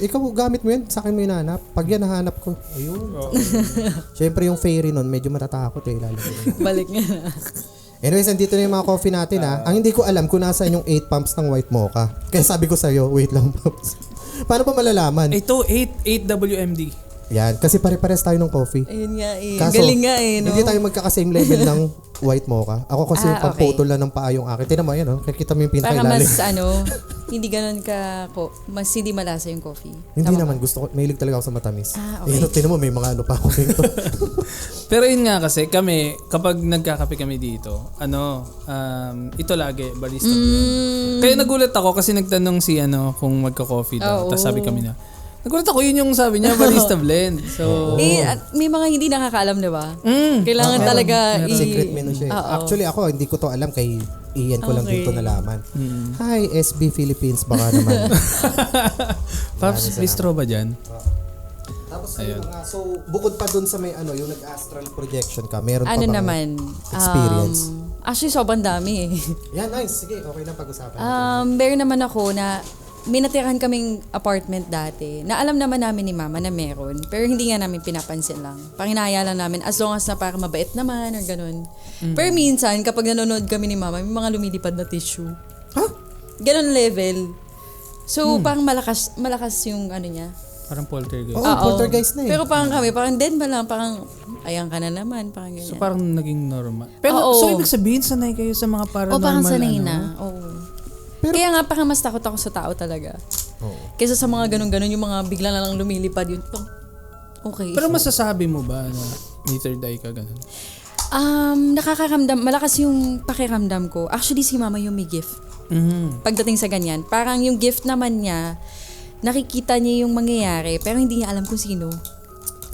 Ikaw gamit mo yan, sa akin mo hinahanap. Pag yan nahanap ko, ayun. Siyempre yung fairy nun, medyo matatakot lalo. Balik nga na. Anyways, andito na yung mga coffee natin Ang hindi ko alam kung nasaan yung 8 pumps ng white mocha. Kaya sabi ko sa'yo, wait lang pumps. Paano pa malalaman? Ito, 8 WMD. Yan, kasi pare-pares tayo ng coffee. Ayun nga eh. Kaso, Galing nga eh, no? Hindi tayo magkaka-same level ng white mocha. Ako kasi yung okay. pagputol na ng paa yung akin. Tinan mo yan, Kikita mo yung Para pinakailalim. mas hindi ganun mas hindi malasa yung coffee. Hindi Tama naman, ba? gusto ko, mahilig talaga ako sa matamis. Okay. Tinan mo, may mga pa ako dito. Pero yun nga kasi, kami, kapag nagkakape kami dito, ito lagi, barista blend. Kaya nagulat ako kasi nagtanong si kung magka-coffee daw. Tapos sabi kami na, nagulat ako, yun yung sabi niya, barista blend. So, may mga hindi nakakaalam, di ba? Kailangan talaga Secret menu siya. Actually, ako, hindi ko to alam kay Ian ko lang dito nalaman. Hi, SB Philippines, baka naman. Paps, bistro ba dyan? Tapos so bukod pa dun sa may yung nag-astral projection ka, meron pa Ano bang naman? experience? Actually, sobrang dami eh. Yan, nice. Sige, okay lang pag-usapan. Meron naman ako na may natirahan kaming apartment dati na alam naman namin ni Mama na meron, pero hindi nga namin pinapansin lang. Panginaya lang namin as long as na parang mabait naman or ganun. Pero minsan, kapag nanonood kami ni Mama, may mga lumilipad na tissue. Ha? Ganun level. So, parang malakas yung niya. Parang poltergeist. Oo, poltergeist na eh. Pero parang kami, parang dead ba lang, parang ayan ka na naman, parang ganyan. So parang naging normal. Pero Oo. so ibig sabihin sanay kayo sa mga paranormal. parang sanay na. Oo. Pero- Kaya nga parang mas takot ako sa tao talaga. Oo. Kaysa sa mga ganun-ganun, yung mga bigla na lang lumilipad yun. Okay. Pero masasabi mo ba na may third eye ka ganun? Nakakaramdam, malakas yung pakiramdam ko. Actually, si Mama yung may gift. Pagdating sa ganyan. Parang yung gift naman niya, nakikita niya yung mangyayari, pero hindi niya alam kung sino.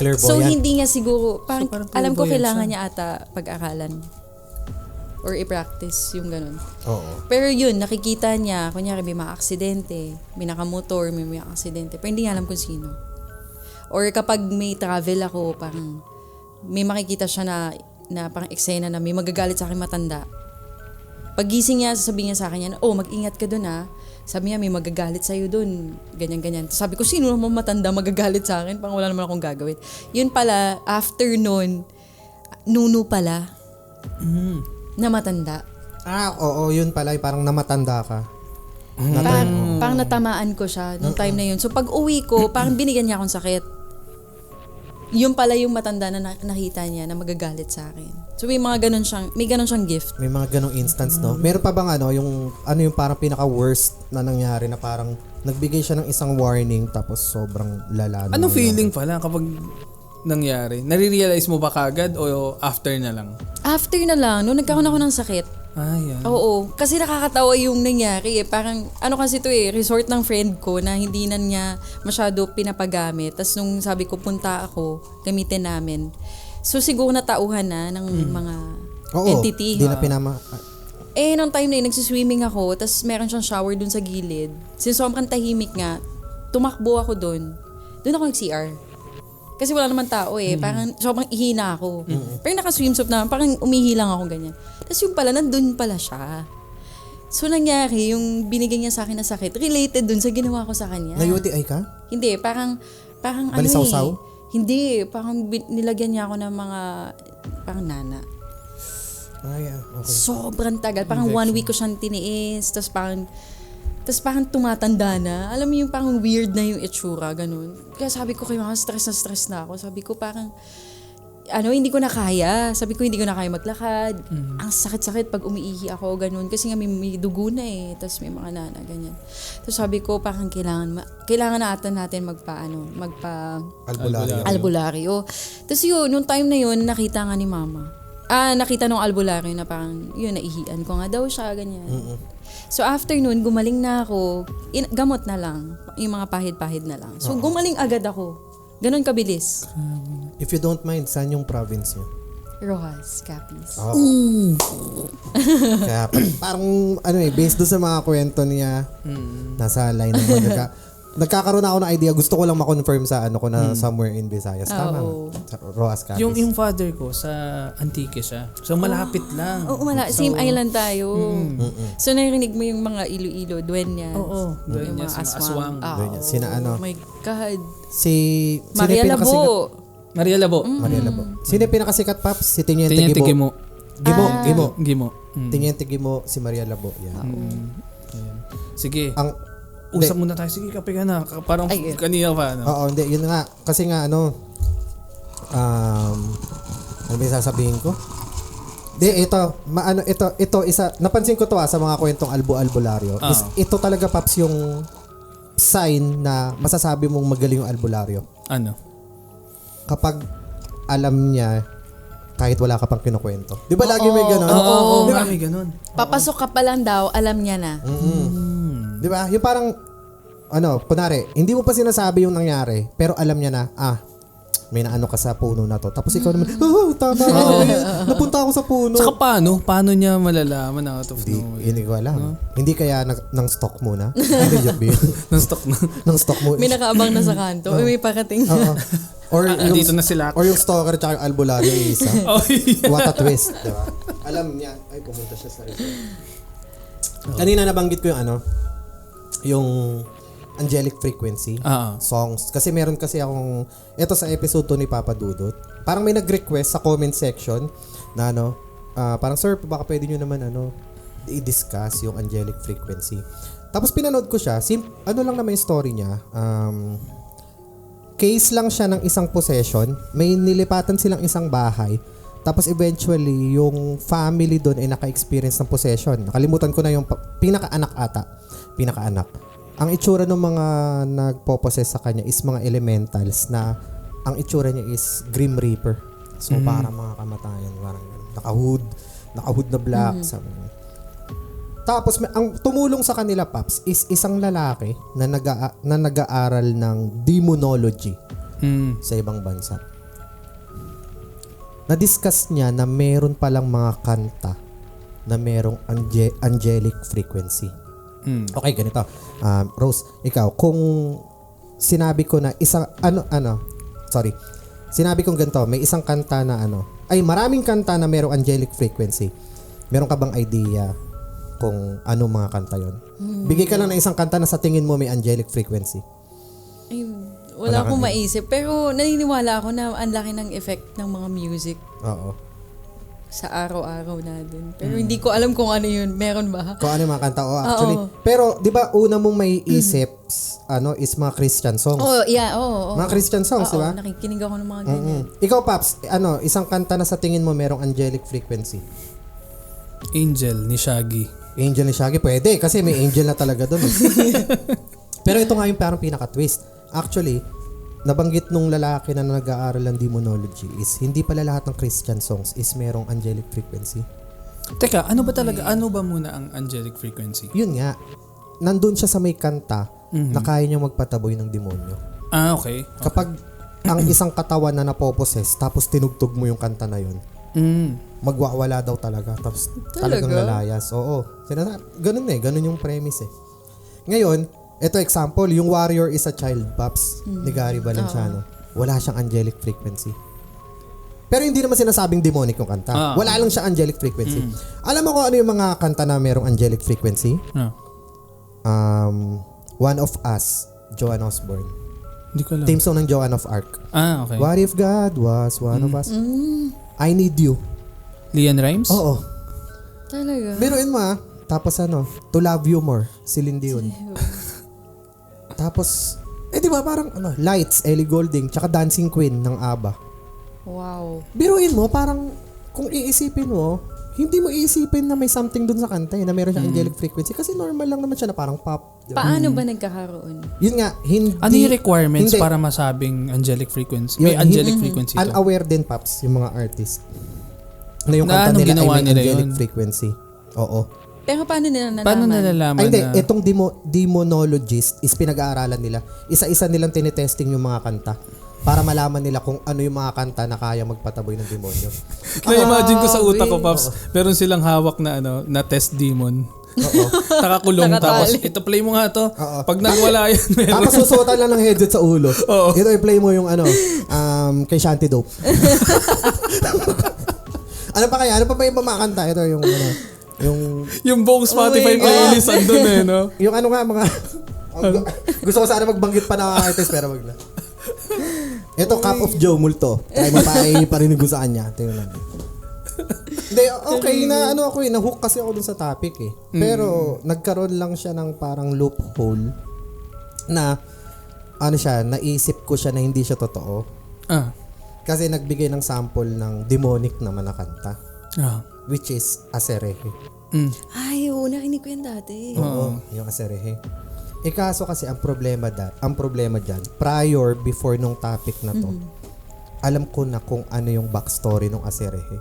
Clairvoyant. So, hindi niya siguro, parang parang alam ko clairvoyant kailangan siya. niya ata pag-aralan. Or i-practice yung ganun. Oo. Pero yun, nakikita niya, kunyari may mga aksidente, may nakamotor, may aksidente, pero hindi niya alam kung sino. Or kapag may travel ako, parang may makikita siya na parang eksena na may magagalit sa akin matanda. Paggising niya, sasabihin niya sa akin yan, mag-ingat ka dun ha. Sabi niya, may magagalit sa'yo dun. Ganyan-ganyan. Sabi ko, sino naman matanda magagalit sa akin? Parang wala naman akong gagawin. Yun pala, after nun, nuno pala. Na matanda. Oo, yun pala, parang namatanda ka. Parang natamaan ko siya nung time na yun. So pag uwi ko, parang binigyan niya akong sakit. Yun pala yung matanda na nakita niya na magagalit sa akin. So may ganun siyang gift. May mga ganong instance, no? Meron pa bang yung parang pinaka-worst na nangyari na parang nagbigay siya ng isang warning tapos sobrang lala. Anong feeling pala kapag nangyari? Nare-realize mo ba kagad o after na lang? After na lang, nung nagkaroon ako ng sakit. Yan. Oo. Kasi nakakatawa yung nangyari eh. Parang, kasi to resort ng friend ko na hindi na niya masyado pinapagamit. Tapos nung sabi ko, punta ako, gamitin namin. So siguro natauhan na ng mga entity. Hindi na pinama... Nung time na yun, nagsiswimming ako, tapos meron siyang shower dun sa gilid. Since sobrang tahimik nga, tumakbo ako dun. Dun ako nag-CR. Kasi wala naman tao eh. Parang sobrang ihina ako. Pero naka-swimsuit naman, parang umihi lang ako ganyan. Tapos yung pala, nandun pala siya. So nangyari, yung binigay niya sa akin na sakit, related dun sa ginawa ko sa kanya. Na-UTI ka? Hindi, parang Balisaw-saw? Hindi, parang nilagyan niya ako ng mga, parang nana. Ay, okay. Sobrang tagal. Parang 1 week ko siyang tiniis. Tapos parang tumatanda na. Alam mo yung parang weird na yung itsura, ganun. Kaya sabi ko kay mama, stress na ako. Sabi ko parang, hindi ko na kaya. Sabi ko hindi ko na kaya maglakad. Ang sakit-sakit pag umiihi ako, ganun. Kasi nga may dugo na eh. Tapos may mga nana, ganyan. Tapos sabi ko parang kailangan na ata natin albularyo. Tapos yun, nung time na yun, nakita nga ni mama. Nakita nung albularyo na parang, yun, naihian ko nga daw siya, ganyan. So after nun, gumaling na ako, gamot na lang, yung mga pahid-pahid na lang. So gumaling agad ako. Ganon kabilis. If you don't mind, saan yung province niyo? Rojas, Capiz. Kaya parang based doon sa mga kwento niya, nasa line ng nagkakaroon ako ng idea. Gusto ko lang ma-confirm sa ko na somewhere in Visayas. Tama. Sa Rojas, Capiz. Yung father ko sa Antique siya. So malapit lang. Oo, same island tayo. So narinig mo yung mga Iloilo, Dueñas. Oo, yung Dueñas, mga aswang. Dueñas. Sina Oh my God. Maria Labo. Maria Labo. Sino yung pinakasikat, Paps? Si Teniente Gimo. Gimo. Teniente Gimo, si Maria Labo. Yan. Sige. Usap muna tayo. Sige, kape ka na. Parang kanina pa. Oo, hindi. Yun nga. Kasi nga, ano ba yung sasabihin ko? Ito, isa, napansin ko to sa mga kwentong albularyo. Ito talaga, Paps, yung sign na masasabi mong magaling yung albularyo. Ano? Kapag alam niya, kahit wala ka pang kinukwento. Di ba lagi may gano'n? Oo, may gano'n. Papasok ka pa lang daw, alam niya na. Di ba? Yung parang, kunwari, hindi mo pa sinasabi yung nangyari, pero alam niya na, may naano ka sa puno na to. Tapos ikaw naman, tama. Napunta ako sa puno. Saka paano? Paano niya malalaman out of nowhere? Hindi ko alam. Hindi kaya nang stock muna? Hindi, joke yun. Nang stock muna. May nakaabang na sa kanto. May pakating. Or dito na sila. Or yung stalker tsaka yung albularyo yung isa. What a twist. Diba? Alam niya, pumunta siya sa isa. Kanina nabanggit ko yung angelic frequency songs. Kasi meron kasi akong, ito sa episode 2 ni Papa Dudut, parang may nag-request sa comment section na parang sir, baka pwede nyo naman i-discuss yung angelic frequency. Tapos pinanood ko siya, lang naman yung story niya, case lang siya ng isang possession, may nilipatan silang isang bahay, tapos eventually yung family doon ay naka-experience ng possession. Nakalimutan ko na yung pinaka-anak. Ang itsura ng mga nagpo-possess sa kanya is mga elementals na ang itsura niya is Grim Reaper. So parang mga kamatayan, parang naka-hood na black. Tapos ang tumulong sa kanila, Paps, is isang lalaki na nag-aaral ng demonology sa ibang bansa. Na-discuss niya na meron palang mga kanta na merong angelic frequency. Okay, ganito. Rose, ikaw, kung sinabi ko na sinabi kong ganito, may isang kanta na maraming kanta na merong angelic frequency. Meron ka bang idea kung ano mga kanta yon? Bigay ka lang ng isang kanta na sa tingin mo may angelic frequency. Wala akong maisip. Pero naniniwala ako na ang laki ng effect ng mga music. Oo. Sa araw-araw natin. Pero hindi ko alam kung ano yun. Meron ba? Kung ano yung mga kanta. Actually. Pero, di ba, una mong may isip, is mga Christian songs. Mga Christian songs, di ba? Nakikinig ako ng mga ganyan. Ikaw, Paps, isang kanta na sa tingin mo merong angelic frequency. Angel ni Shaggy. Angel ni Shaggy, pwede. Kasi may angel na talaga doon. Pero ito nga yung parang pinaka-twist. Actually, nabanggit nung lalaki na nag-aaral ng demonology is hindi pala lahat ng Christian songs is merong angelic frequency. Teka, ano ba muna ang angelic frequency? Yun nga. Nandun siya sa may kanta na kaya niya magpataboy ng demonyo. Okay. Kapag ang isang katawan na napoposes tapos tinugtog mo yung kanta na yun, magwawala daw talaga. Tapos talagang lalayas. Oo. Ganun yung premise eh. Ngayon, ito example, yung Warrior is a Child, Pops, ni Gary Valenciano. wala siyang angelic frequency. Pero hindi naman sinasabing demonic yung kanta. Wala lang siya angelic frequency. Alam mo kung ano yung mga kanta na merong angelic frequency? One of Us, Joan Osborne. Hindi ko alam. Theme song ng Joan of Arc. Okay. What if God was one of us? I Need You. Leon Rimes? Oo. Talaga? Biruin mo Tapos To Love You More, Celine Dion. Tapos, di ba parang Lights, Ellie Goulding, tsaka Dancing Queen ng ABBA. Wow. Biruin mo, parang kung iisipin mo, hindi mo iisipin na may something dun sa kanta na meron siyang angelic frequency kasi normal lang naman siya na parang pop. Diba? Paano ba nagkakaroon? Yun nga, hindi... Ano yung requirements hindi. para masabing angelic frequency? May angelic frequency to. Unaware din, Paps, yung mga artist. Na yung Na kanta anong nila ay ginawa may nila angelic yun? frequency. Oo. Pero paano nila nalaman? Paano nalalaman Ay, hindi. na... Itong demonologist is pinag-aaralan nila. Isa-isa nilang tinetesting yung mga kanta para malaman nila kung ano yung mga kanta na kaya magpataboy ng demonyo. Na-imagine ko sa utak ko, Paps, meron silang hawak na na test demon. Oo. Nakakulong. Tapos, Nakatali. ito play mo nga to. Oo. Pag nagwala yan, meron. Tapos susuotan lang ng headset sa ulo. Oo. Ito i-play mo yung kay Shanty Dope. Ano pa kaya? Ano pa ba yung mamakanta? Ito yung Yung buong Spotify playlist andun no? yung mga gusto ko sana magbanggit pa na artist pero wag na. Ito Cup of Joe Multo. Try mo pa iparinig ko sa kanya. Tingnan natin. Hindi, okay na ako na-hook kasi ako dun sa topic Pero nagkaroon lang siya ng parang loophole na naisip ko siya na hindi siya totoo. Kasi nagbigay ng sample ng demonic naman na kanta. Which is Aserehe. Ay, oo, narinig ko yan dati. Oo, yung Aserehe. Kaso kasi ang problema dyan, before nung topic na to, alam ko na kung ano yung backstory ng Aserehe.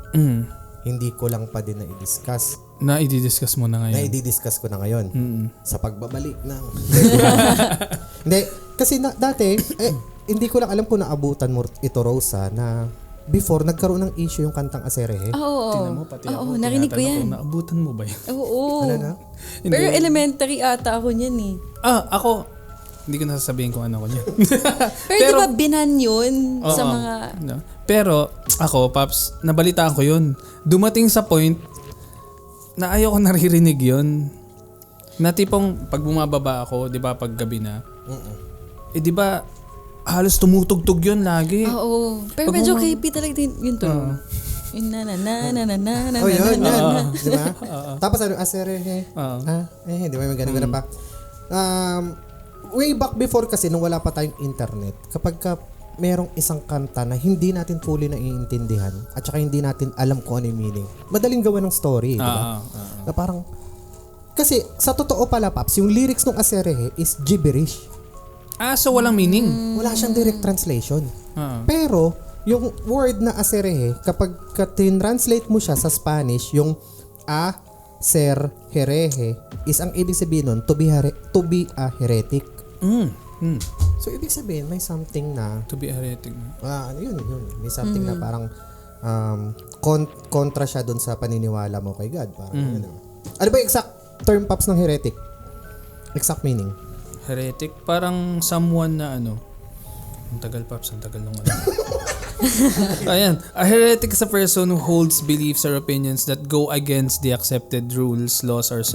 Hindi ko lang pa din na-i-discuss. Na-i-discuss mo na ngayon. Na-i-discuss ko na ngayon. Sa pagbabalik ng... Hindi, kasi dati, hindi ko lang alam kung naabutan mo ito, Rosa, na before, nagkaroon ng issue yung kantang Aserehe. Oo. Tingnan mo, pati ako. Narinig ko yan. Naabutan mo ba yan? Oo. Ano na? Pero elementary ata ako niyan Ako, hindi ko nasasabihin kung ano ko niyan. Pero di ba binan yun sa mga... No. Pero, ako, Paps, nabalitaan ko yun. Dumating sa point na ayaw ko naririnig yun. Na tipong, pag bumababa ako, di ba, pag gabi na, di ba, halos tumutugtog yun lagi. Oo. Pero medyo creepy talaga yun to. Yung na. Oh, yun. Di ba? Tapos Aserehe. Di ba, may ganun pa. Way back before kasi, nung wala pa tayong internet, kapag merong isang kanta na hindi natin fully naiintindihan at saka hindi natin alam kung ano yung meaning, madaling gawa ng story, di ba? Na parang, kasi sa totoo pala, Paps, yung lyrics ng Aserehe is gibberish. So walang meaning? Wala siyang direct translation. Pero, yung word na Aserehe, kapag tin-translate mo siya sa Spanish, yung Aserherehe is ang ibig sabihin nun, to be a heretic. So, ibig sabihin, may something na... To be a heretic. Yun. May something na parang kontra siya dun sa paniniwala mo kay God. Parang, ano ba yung exact term, Pops, ng heretic? Exact meaning? Heretic? Parang someone na ang tagal, Pops. Ang tagal nung Ayan. A heretic is a person who holds beliefs or opinions that go against the accepted rules, laws, or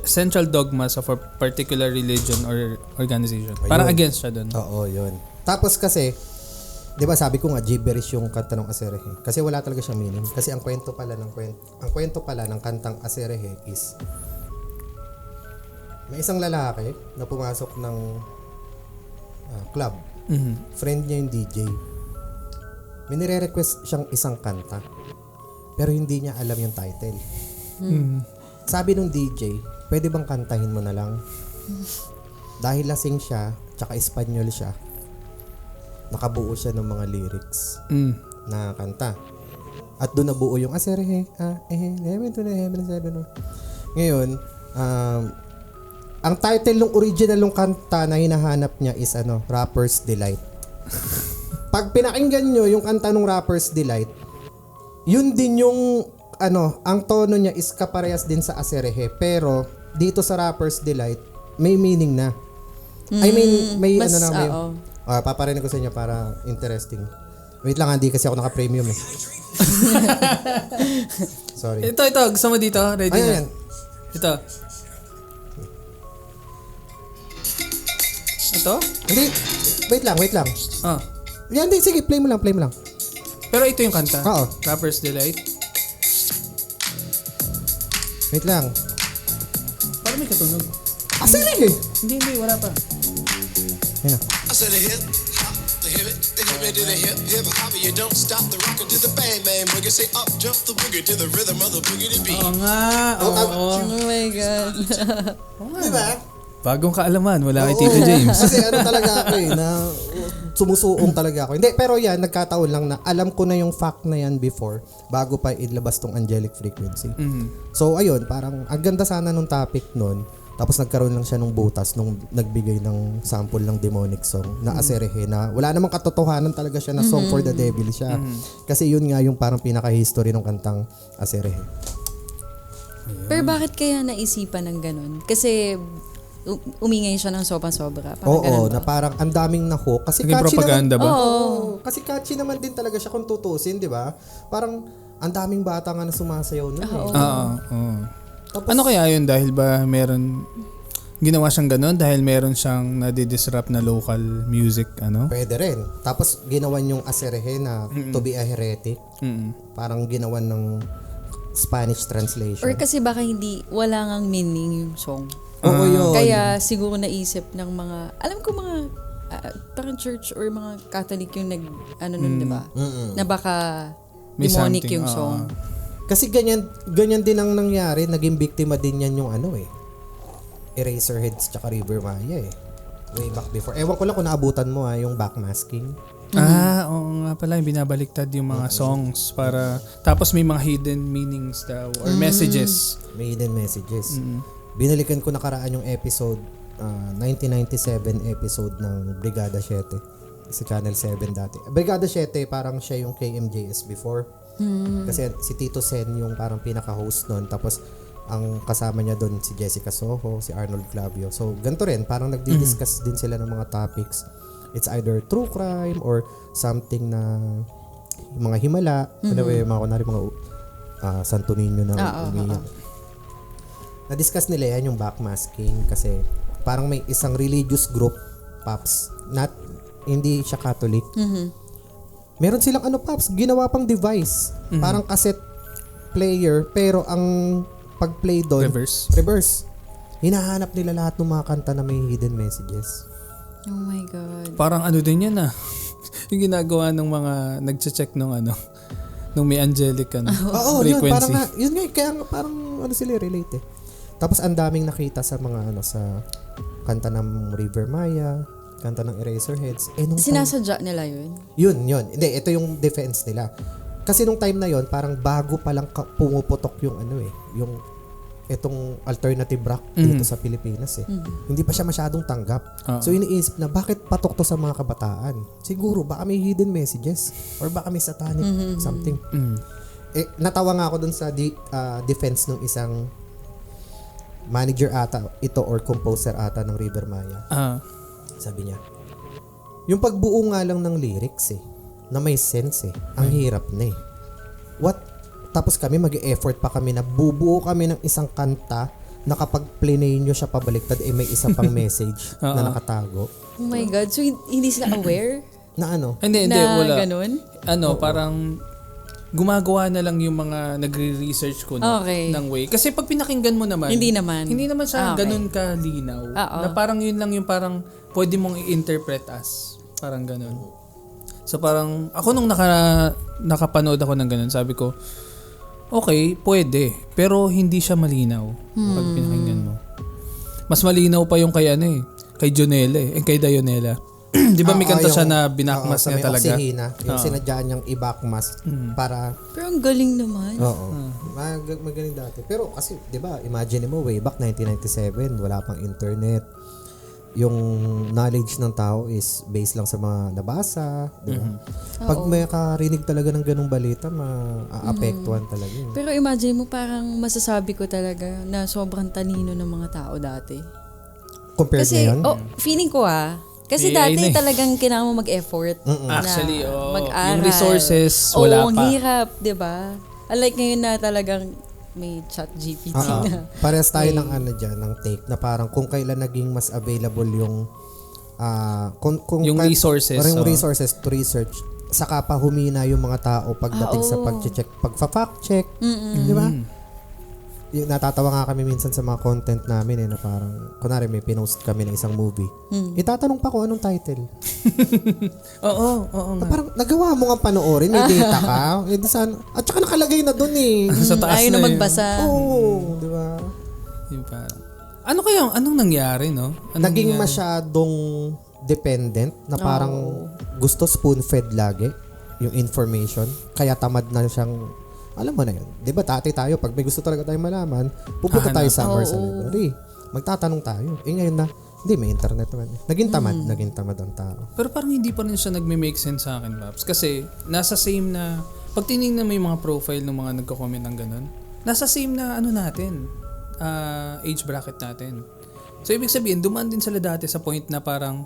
central dogmas of a particular religion or organization. Parang against siya dun. Oo, yun. Tapos kasi, di ba sabi ko nga, gibberish yung kanta ng Aserehe. Kasi wala talaga siyang meaning. Kasi ang kwento pala ng kantang Aserehe is, may isang lalaki na pumasok ng club. Friend niya yung DJ. May nire-request siyang isang kanta. Pero hindi niya alam yung title. Sabi nung DJ, pwede bang kantahin mo na lang? Dahil lasing siya, tsaka Espanyol siya, nakabuo siya ng mga lyrics na kanta. At doon nabuo yung Aserehe, heaven to the heaven, heaven. Ngayon, ang title ng original ng kanta na hinahanap niya is Rapper's Delight. Pag pinakinggan nyo yung kanta ng Rapper's Delight, yun din yung ang tono niya is kaparehas din sa Aserehe, pero dito sa Rapper's Delight may meaning na. I mean, may Paparinig ko sa inyo para interesting. Wait lang, hindi kasi ako naka-premium eh. Sorry. Ito. Gusto mo dito? Ready na? Ayan. Ito. Ito? Hindi. Wait lang. Ah. Yan, hindi. Sige, play mo lang. Pero ito yung kanta? Oo. Rapper's Delight? Wait lang. Parang may katunog. Sige. Hindi, wala pa. Yan na. I said a hip hop, the hip it to the hip hop. You don't stop the rockin' to the bang bang boogie. Say up jump the boogie to the rhythm of the boogie to beat. Oo nga. Oo. Oh my God. Diba? Bagong kaalaman. Wala kay Tito James. Kasi talaga ako na sumusuong talaga ako. Hindi, pero yan, nagkataon lang na alam ko na yung fact na yan before bago pa ilabas tong angelic frequency. So, ayun, parang ang ganda sana nung topic nun. Tapos nagkaroon lang siya nung butas nung nagbigay ng sample ng demonic song na Aserehe na wala namang katotohanan talaga siya na song for the devil siya. Kasi yun nga yung parang pinaka-history ng kantang Aserehe. Pero bakit kaya naisipan ng ganun? Kasi umingay siya ng sobra-sobra. Parang Oo, ganun ba? na parang ang daming nahook. Kasi Naging catchy propaganda naman. ba? Oo. Kasi catchy naman din talaga siya kung tutusin, di ba? Parang ang daming bata nga na sumasayaw nun. Oo. Ano kaya yun? Dahil ba meron ginawa siyang ganun? Dahil meron siyang nadi-disrupt na local music, ano? Pwede rin. Tapos ginawan yung Aserehe na to be a heretic. Parang ginawan ng Spanish translation. Or kasi baka wala ngang meaning yung song. Oo, yun. Kaya siguro naisip ng mga, alam ko mga, parang church or mga Catholic yung nun, di ba? Na baka May demonic something, yung song. Kasi ganyan din ang nangyari. Naging biktima din yan yung Eraserheads tsaka River Maya eh. Way back before. Ewan ko lang kung naabutan mo yung backmasking. Oo nga pala, binabaliktad yung mga songs para tapos may mga hidden meanings daw or messages. May hidden messages. Binalikan ko nakaraan yung episode 1997 episode ng Brigada 7 sa Channel 7 dati. Brigada 7 parang siya yung KMJS before. Kasi si Tito Sen yung parang pinaka-host nun. Tapos ang kasama niya doon si Jessica Soho, si Arnold Clavio. So ganito rin, parang nagdi-discuss din sila ng mga topics. It's either true crime or something na mga himala. Ano ba yung mga kunwari mga Santo Niño na umiyak. Na-discuss nila yan yung backmasking kasi parang may isang religious group, Pops, hindi siya Catholic. Meron silang Pops, ginawa pang device. Parang cassette player, pero ang pag-play doon, reverse. Hinahanap nila lahat ng mga kanta na may hidden messages. Oh my God. Parang din yan yung ginagawa ng mga nagche-check nung nung may angelic Oo, frequency. yun nga, kaya parang sila relate eh. Tapos ang daming nakita sa mga sa kanta ng River Maya, kanta ng Eraserheads. Sinasadya nila yun? Yun. Hindi, ito yung defense nila. Kasi nung time na yon parang bago pa lang pumuputok yung yung itong alternative rock dito sa Pilipinas eh. Hindi pa siya masyadong tanggap. So iniisip na bakit patok to sa mga kabataan? Siguro baka may hidden messages or baka may satanic something. Natawa nga ako dun sa defense ng isang manager ata ito or composer ata ng River Maya. Sabi niya, yung pagbuo nga lang ng lyrics na may sense ang hirap na Tapos kami mag-e-effort pa kami na bubuo kami ng isang kanta na kapag play nyo siya pabaliktad may isa pang message na nakatago. Oh my God. So hindi sila aware? Na Hindi, na wala. ganun? Parang gumagawa na lang yung mga nagre-research ng way. Kasi pag pinakinggan mo naman, Hindi naman siya ganun kalinaw. Na parang yun lang yung parang pwede mong i-interpret as. Parang ganun. So parang, ako nung nakapanood ako ng ganun, sabi ko, okay, pwede. Pero hindi siya malinaw pag pinakinggan mo. Mas malinaw pa yung kay kay Jonela kay Dionela. Di ba may kanta siya na binakmas niya talaga? Oksihina, yung sinadyaan niyang i-backmas para... Pero ang galing naman. Oo. Magaling dati. Pero kasi, di ba, imagine mo, way back 1997, wala pang internet. Yung knowledge ng tao is based lang sa mga nabasa. Di ba? Pag may karinig talaga ng ganung balita, maapektuhan talaga. Pero imagine mo, parang masasabi ko talaga na sobrang talino ng mga tao dati. Compared Kasi, ngayon? feeling ko Kasi AI dati na eh. talagang kailangan mo mag-effort na Actually, mag-aral. yung resources, wala ang pa. hirap, di ba? Unlike ngayon na talagang may chat GPT na. Parehas tayo ng dyan, ng take na parang kung kailan naging mas available yung kung Yung resources, parang yung resources to research, saka pa humina yung mga tao pagdating sa oo. pag-check, pag-fact check, di ba? Yung natatawa nga kami minsan sa mga content namin na parang, kunwari may pinost kami ng isang movie. Itatanong pa ko anong title. Oo nga. Parang nagawa mo nga panoorin, may data ka. At saka nakalagay na dun eh. Sa taas Ayaw na na magbasa. Oo, di ba? Yung parang, anong nangyari, no? Naging masyadong dependent na parang gusto spoon-fed lagi yung information. Kaya tamad na siyang, alam mo na yun. Di ba dati tayo, pag may gusto talaga tayong malaman, pupunta tayo sa library. Magtatanong tayo. Ngayon na, hindi, may internet naman. Naging tamad ang tao. Pero parang hindi pa rin siya nagme-make sense sa akin, Babs. Kasi nasa same na, pag tinignan mo yung mga profile ng mga nagko-comment ng ganun, nasa same na natin, age bracket natin. So ibig sabihin, dumaan din sila dati sa point na parang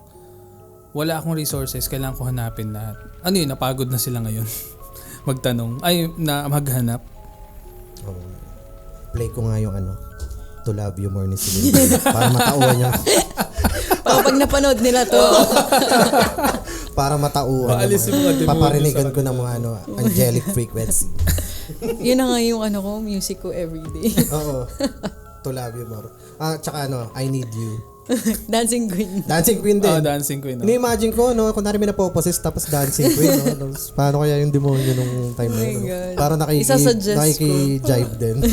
wala akong resources, kailangan ko hanapin lahat. Ano yun, napagod na sila ngayon. Magtanong, maghanap. Play ko nga yung To Love You More ni Celine. Para matauhan niya. Pag napanood nila to. Para matauhan Paalisin mo niya. nga, Paparinigan ko ng mga angelic frequency. Yun na nga yung music ko everyday. Oo. To Love You More. Tsaka I Need You. Dancing Queen. Dancing Queen din. Dancing Queen. Ini-imagine ko, kunwari may napoposes tapos Dancing Queen. Tapos, paano kaya yung demonyo nung time na yun? God. Parang Isasuggest ko. nakiki-jive din.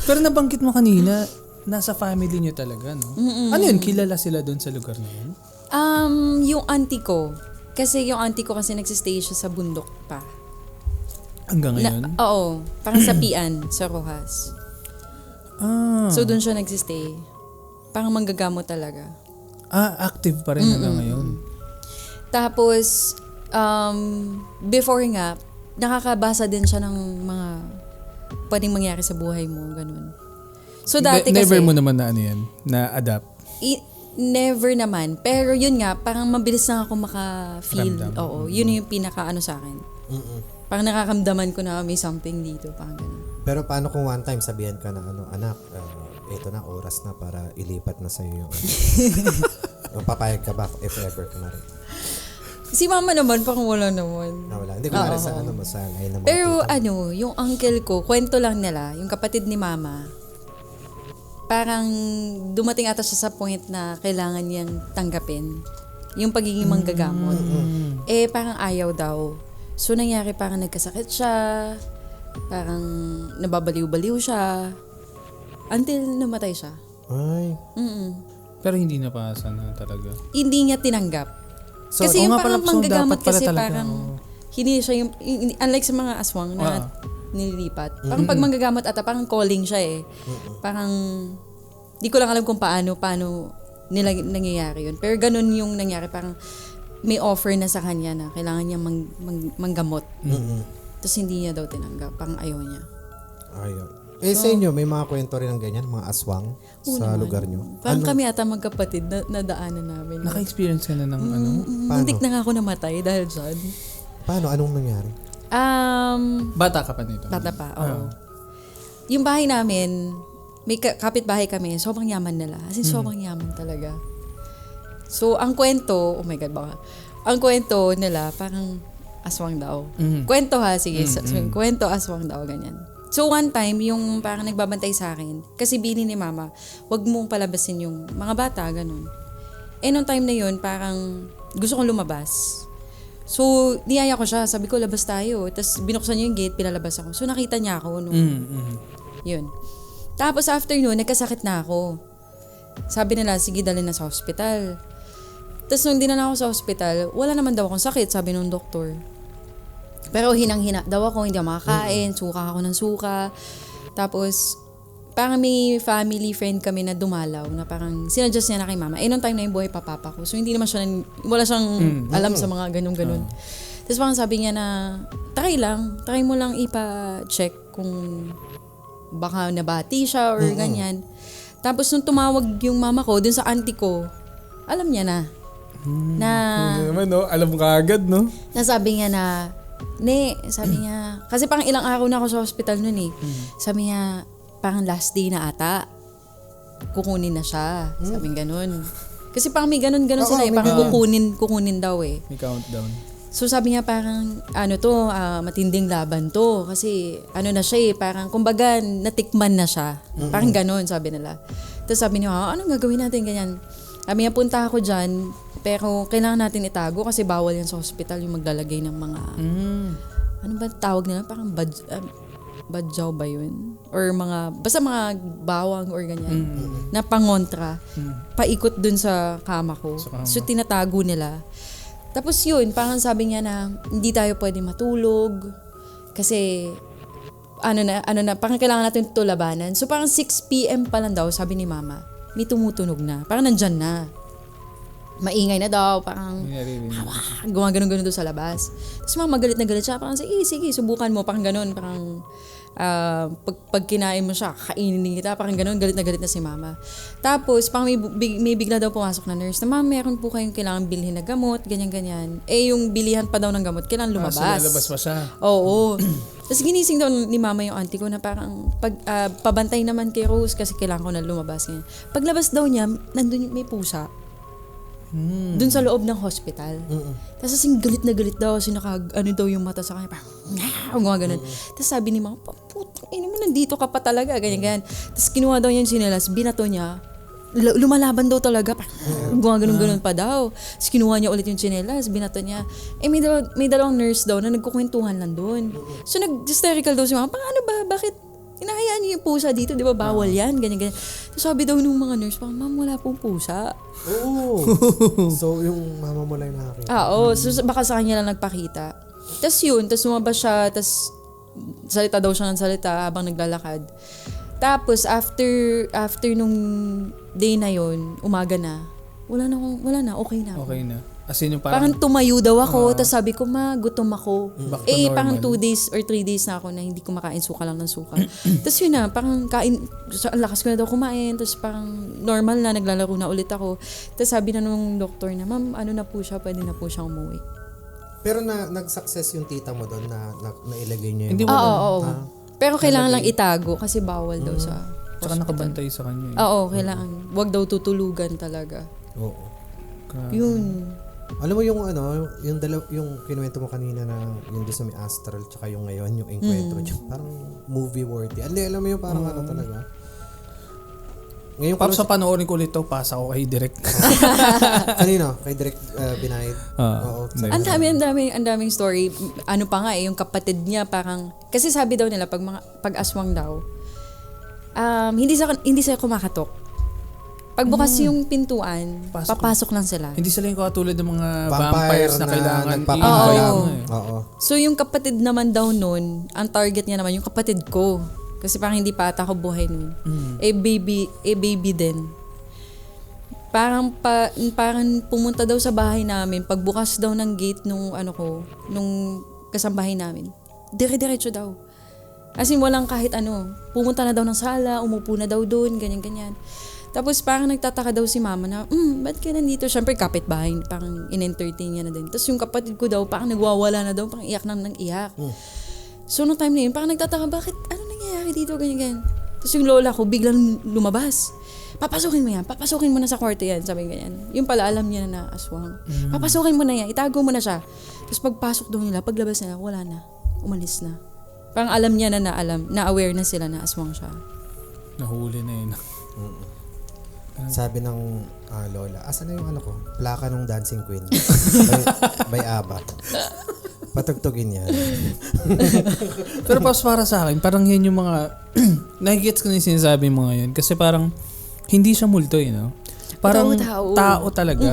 Pero nabanggit mo kanina, nasa family niyo talaga, no? Ano yun, kilala sila doon sa lugar na yun? Yung auntie ko. Kasi yung auntie ko kasi nagsistay siya sa bundok pa. Hanggang ngayon? Oo. Parang sa Pian, sa Rojas. So doon siya nagsistay. Parang manggagamot talaga. Active pa rin hanggang ngayon. Tapos, before nga, nakakabasa din siya ng mga pwedeng mangyari sa buhay mo, ganun. So dati kasi... Never mo naman na na-adapt? Never naman. Pero yun nga, parang mabilis lang ako maka-feel. Ramdam. Oo, yun yung pinaka sa akin. Parang nakakamdaman ko na may something dito, parang ganun. Pero paano kung one time sabihan ka na anak, ito na, oras na para ilipat na sa'yo yung papayag ka ba if ever ka na rin? Si mama naman, parang wala naman. Wala. Hindi ko sa sa line ng mga Pero tita. yung uncle ko, kwento lang nila, yung kapatid ni mama, parang dumating ata siya sa point na kailangan niyang tanggapin yung pagiging manggagamot. Parang ayaw daw. So nangyari parang nagkasakit siya, parang nababaliw-baliw siya, until namatay siya. Ay. Pero hindi napasa na talaga. Hindi niya tinanggap. So, kasi yung nga pala, parang so manggagamot dapat pala kasi talaga, parang hindi siya yung unlike sa mga aswang na nililipat. Parang pag manggagamot ata parang calling siya eh. Parang di ko lang alam kung paano nila nangyayari yun. Pero ganun yung nangyari, parang may offer na sa kanya na kailangan niya manggamot. Tapos hindi niya daw tinanggap, parang ayaw niya. Ayun. Sa inyo, may mga kwento rin ng ganyan, mga aswang sa lugar nyo? Parang kami ata magkapatid na daanan namin. Naka-experience ka na ng Muntik na nga ako namatay dahil dyan. Paano? Anong nangyari? Bata ka pa nito? Bata pa, oo. Yung bahay namin, may kapitbahay kami, sobrang yaman nila. As in, sobrang yaman talaga. So, ang kwento, oh my God, baka. Ang kwento nila, parang aswang daw. Kwento ha, sige. Kwento, aswang daw, ganyan. So, one time, yung parang nagbabantay sa akin, kasi bini ni mama, wag mong palabasin yung mga bata, ganun. Nung time na yun, parang gusto kong lumabas. So, niyaya ko siya. Sabi ko, labas tayo. Tapos, binuksan niya yung gate, pinalabas ako. So, nakita niya ako. Yun. Tapos, after nun, nagkasakit na ako. Sabi nila, sige, dalhin na sa hospital. Tapos, nung dinala ako sa hospital, wala naman daw akong sakit, sabi nung doktor. Pero hinang-hina daw ako, hindi ako makakain, suka ako ng suka. Tapos, parang may family friend kami na dumalaw na parang sinadjust niya na kay mama. Nung time na yung buhay pa papa ko. So, hindi naman siya, wala siyang alam sa mga ganun-ganun. Tapos parang sabi niya na, try mo lang ipa-check kung baka nabati siya or ganyan. Tapos nung tumawag yung mama ko dun sa auntie ko, alam niya na. Na, naman, no? Alam mo kaagad, no? nasabi niya na, sabi niya, kasi parang ilang araw na ako sa hospital nun eh. Sabi niya, parang last day na ata, kukunin na siya. Sabi ganun. Kasi parang may ganun sila eh, parang kukunin daw eh. May countdown. So sabi niya parang, matinding laban to. Kasi na siya eh, parang kumbaga natikman na siya. Parang ganun, sabi nila. Tapos sabi niya, anong gagawin natin, ganyan. Sabi niya, punta ako dyan, pero kailangan natin itago kasi bawal yan sa hospital yung maglalagay ng mga, ano ba tawag nila? Parang badyaw ba yun? Or basta mga bawang or ganyan, na pangontra, paikot dun sa kama ko. So tinatago nila. Tapos yun, parang sabi niya na hindi tayo pwede matulog kasi parang kailangan natin ito labanan. So parang 6 p.m. pa lang daw, sabi ni Mama, may tumutunog na. Parang nandyan na. Maingay na daw, parang gumagano'n doon sa labas. Tapos magalit na galit siya, parang sige, subukan mo, parang gano'n, parang pag kinain mo siya, kainin kita, parang gano'n, galit na si Mama. Tapos, parang may bigla daw pumasok na nurse, na Ma'am, meron po kayong kailangan bilhin na gamot, ganyan-ganyan. Yung bilihan pa daw ng gamot, kailangan lumabas. So lalabas pa siya. Oo. Tapos ginising daw ni Mama yung auntie ko na parang pabantay naman kay Rose kasi kailangan ko na lumabas niya. Paglabas daw niya, nandun may pusa. Dun sa loob ng hospital. Tapos asing galit na galit daw, daw yung mata sa kanya, parang gumagano'n. Tapos sabi ni Mama, putang ina mo, nandito ka pa talaga, ganyan. Tapos kinuha daw niya yung sinelas, binato niya, lumalaban daw talaga, gumagano'n pa daw. Tapos kinuha niya ulit yung sinelas, binato niya. May dalawang nurse daw na nagkukwentuhan lang doon. So nag-hysterical daw si Mama, paano ba, bakit hinahayaan niyo yung pusa dito, di ba bawal yan, ganyan. Tapos sabi daw nung mga nurse, Ma'am, wala pong pusa. Oo. So, yung mama mo lang nakakita. Oo. So, baka sa kanya lang nagpakita. Tapos yun, tapos lumabas siya, tapos salita daw siya ng salita habang naglalakad. Tapos, after nung day na yun, umaga na, wala na, okay na. Okay na. As in yung Parang tumayo daw ako, tapos sabi ko, gutom ako. Back to normal. Parang 2 days or 3 days na ako na hindi kumakain, suka lang ng suka. Tapos yun na, parang ang lakas ko na daw kumain, tapos parang normal na, naglalaro na ulit ako. Tapos sabi na nung doktor na, Ma'am, na po siya, pwede na po siyang umuwi. Pero nag-success yung tita mo doon na nailagay niya Hindi yung... mo Oo. Pero kailangan lang itago kasi bawal daw sa Tsaka hospital. nakabantay sa kanya. Oo, kailangan. Huwag daw tutulugan talaga. Oo. Yun. Alam mo yung yung kinuwento mo kanina na yung doon sa may astral tsaka yung ngayon, yung encuentro, parang movie worthy. Alam mo yung parang talaga. Ngayon Paps, sa panoorin ko ulit to, pasa ko kay Direk. kanino? Kay Direk Binayad? Oo. Ang daming story. Ano pa nga yung kapatid niya parang, kasi sabi daw nila pag aswang daw, hindi sila kumakatok. Pagbukas yung pintuan, papasok lang sila. Hindi sila yung katulad ng mga vampires na kailangan nagpapahalam. Oo. So yung kapatid naman daw nun, ang target niya naman yung kapatid ko. Kasi parang hindi pa ata ako buhay nun. Baby din. Parang pumunta daw sa bahay namin, pagbukas daw ng gate nung kasambahay namin. Dire-diretso daw. As in walang kahit ano. Pumunta na daw ng sala, umupo na daw doon, ganyan-ganyan. Tapos parang nagtataka daw si Mama na, ba't ka nandito? Siyempre kapitbahay, parang in-entertain niya na din. Tapos yung kapatid ko daw, parang nagwawala na daw, parang iyak nang iyak. So no time na yun, parang nagtataka, bakit? Ano nangyayari dito? Ganyan. Tapos yung lola ko, biglang lumabas. Papasukin mo na sa kwarto yan, sabi ganyan. Yung pala, alam niya na aswang. Papasukin mo na yan, itago mo na siya. Tapos pagpasok daw nila, paglabas nila, wala na. Umalis na. Parang alam niya na aware na sila na aswang siya. Nahuli na yun. Sabi ng lola, asan na yung plaka ng Dancing Queen by ABBA. Patugtugin yan. Pero para sa akin, parang yan yung mga nagigets ko na yung sinasabi mo ngayon. Kasi parang hindi siya multo, no? Parang tao talaga.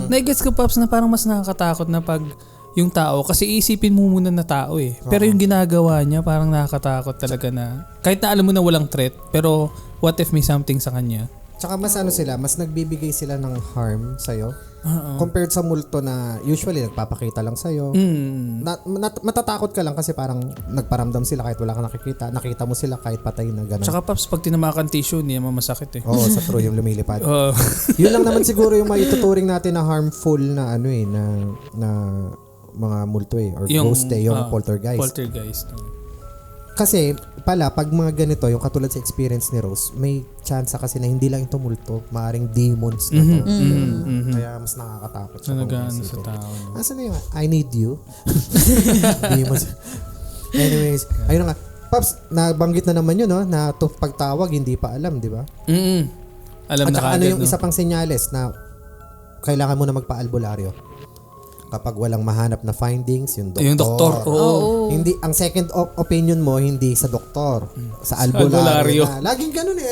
Nagigets ko, Pops, na parang mas nakakatakot na pag yung tao, kasi isipin mo muna na tao eh. Pero yung ginagawa niya, parang nakakatakot talaga na, kahit na alam mo na walang threat, pero what if may something sa kanya? Tsaka mas sila, mas nagbibigay sila ng harm sa'yo. Compared sa multo na usually nagpapakita lang sa'yo. Matatakot ka lang kasi parang nagparamdam sila kahit wala kang nakikita. Nakita mo sila kahit patay na gano'n. Tsaka Paps, pag tinamakan tissue, hindi naman masakit eh. Oo, sa true yung lumilipad. Yun lang naman siguro yung maituturing natin na harmful na na mga multo or ghost yung poltergeist. Poltergeist. Kasi pala, pag mga ganito, yung katulad sa experience ni Rose, may chance kasi na hindi lang ito multo, maaaring demons na to. Kaya mas nakakatakot siya. Nagano sa tao. Asan na yung I need you? Demons. Anyways, ayun nga. Paps, nabanggit na naman yun, no? Na pagtawag, hindi pa alam, di ba? Alam At na saka kagad, yung isa pang senyales na kailangan mo na magpa-albularyo. Kapag walang mahanap na findings, yung doktor. Hindi, ang second opinion mo, hindi sa doktor. Sa albularyo. Laging ganun eh.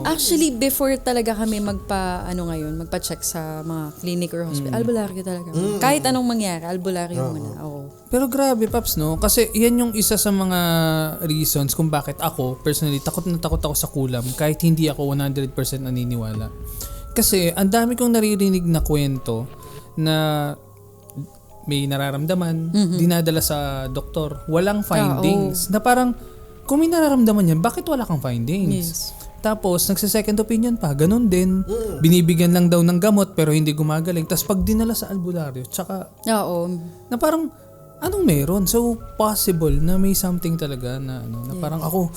Actually, before talaga kami magpa-check sa mga clinic or hospital, albularyo talaga. Kahit anong mangyari, albularyo muna. Pero grabe, Paps, no? Kasi yan yung isa sa mga reasons kung bakit ako, personally, takot na takot ako sa kulam kahit hindi ako 100% naniniwala. Kasi ang dami kong naririnig na kwento na may nararamdaman, dinadala sa doktor, walang findings. Na parang, kung may nararamdaman yan, bakit wala kang findings? Yes. Tapos, nagsa-second opinion pa, ganun din. Binibigyan lang daw ng gamot pero hindi gumagaling. Tapos pag dinala sa albularyo, tsaka, na parang, anong meron? So, possible na may something talaga na parang ako,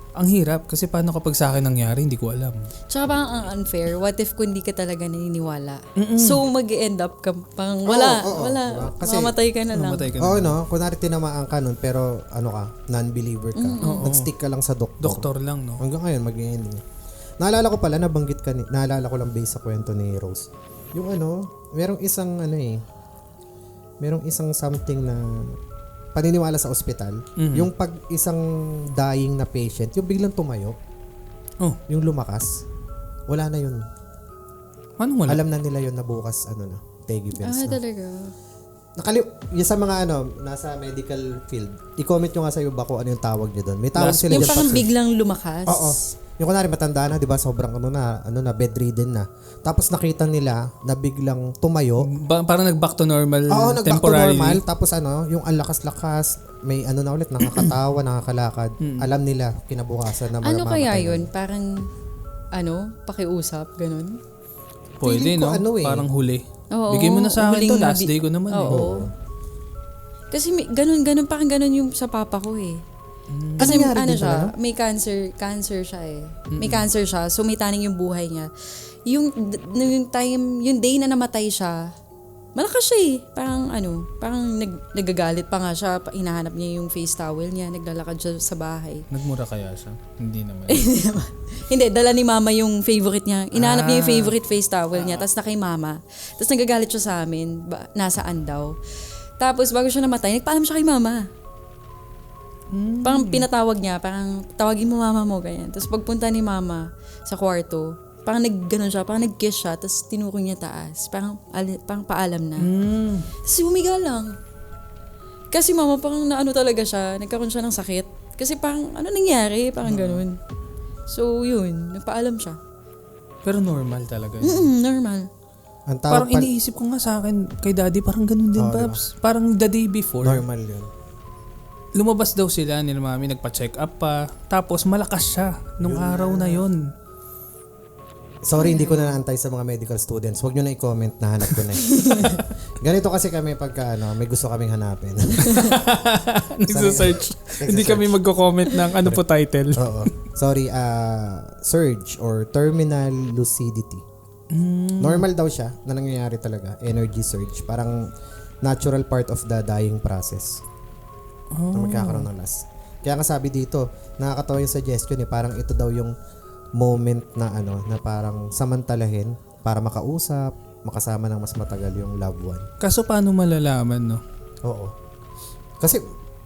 ang hirap kasi paano kapag sa akin nangyari, hindi ko alam. Tsaka parang ang unfair, what if kung hindi ka talaga naniniwala? So mag-end up ka pang wala. Kasi mamatay ka na lang. Kunwari tinamaan ka nun, pero non-believer ka. Nag-stick ka lang sa doktor. Doktor lang, no? Hanggang ngayon, mag-ending. Naalala ko pala, naalala ko lang based sa kwento ni Rose. Yung merong isang something na paniniwala sa ospital, yung pag isang dying na patient, yung biglang tumayo, yung lumakas, wala na yun. Anong wala? Alam na nila yun na bukas, Peggy Bells na. Talaga. Yung sa mga nasa medical field, i-comment nyo nga sa iyo ba kung ano yung tawag nyo doon. May tawag sila Yung dyan. parang biglang lumakas. Oo. Yung kunwari matanda na, di ba, sobrang bedridden na. Tapos nakita nila na biglang tumayo. Parang nag-back to normal nag-back to temporarily. normal. Tapos yung ang lakas-lakas, may na ulit, nakakatawa, nakakalakad. Alam nila, kinabukasan na Ano kaya yun? Parang, pakiusap, ganun? Pwede, no? Parang huli. Oo, bigay mo na sa akin to, huling last day ko naman. Oo. Kasi ganun, parang ganun yung sa papa ko eh. Kasi siya, may cancer siya eh. May cancer siya, so may taning yung buhay niya. Yung day na namatay siya, malakas siya eh. Parang nagagalit pa nga siya, hinahanap niya yung face towel niya, naglalakad siya sa bahay. Nagmura kaya siya? Hindi naman. Hindi, dala ni mama yung favorite niya. Inahanap niya yung favorite face towel niya, tapos na kay mama. Tapos nagagalit siya sa amin, nasaan daw. Tapos bago siya namatay, nagpaalam siya kay mama. Parang pinatawag niya, parang tawagin mo mama mo, ganyan. Tapos pagpunta ni mama sa kwarto, parang nagganon siya, parang nag-kiss siya, tapos tinuro niya taas. Parang paalam na. Tapos humiga lang. Kasi mama, parang talaga siya, nagkaroon siya ng sakit. Kasi parang, nangyari? Parang ganun. So, yun, nagpaalam siya. Pero normal talaga yun. Normal. Parang iniisip ko nga sa akin, kay daddy, parang ganun din, Paps. Diba? Parang the day before. Normal yun. Lumabas daw sila nila mami, nagpa-check up pa. Tapos malakas siya nung araw na yon. Sorry, hindi ko na naantay sa mga medical students. Huwag nyo na i-comment, nahanap ko na eh. Ganito kasi kami pagka may gusto kaming hanapin. Nagsasearch. Hindi kami magko-comment ng po title. Oo. Sorry, surge or terminal lucidity. Normal daw siya na nangyayari talaga. Energy surge. Parang natural part of the dying process. Na magkakaroon ng last. Kaya nga sabi dito, nakakatawa yung suggestion parang ito daw yung moment na na parang samantalahin para makausap, makasama ng mas matagal yung loved one. Kaso paano malalaman, no? Oo. Kasi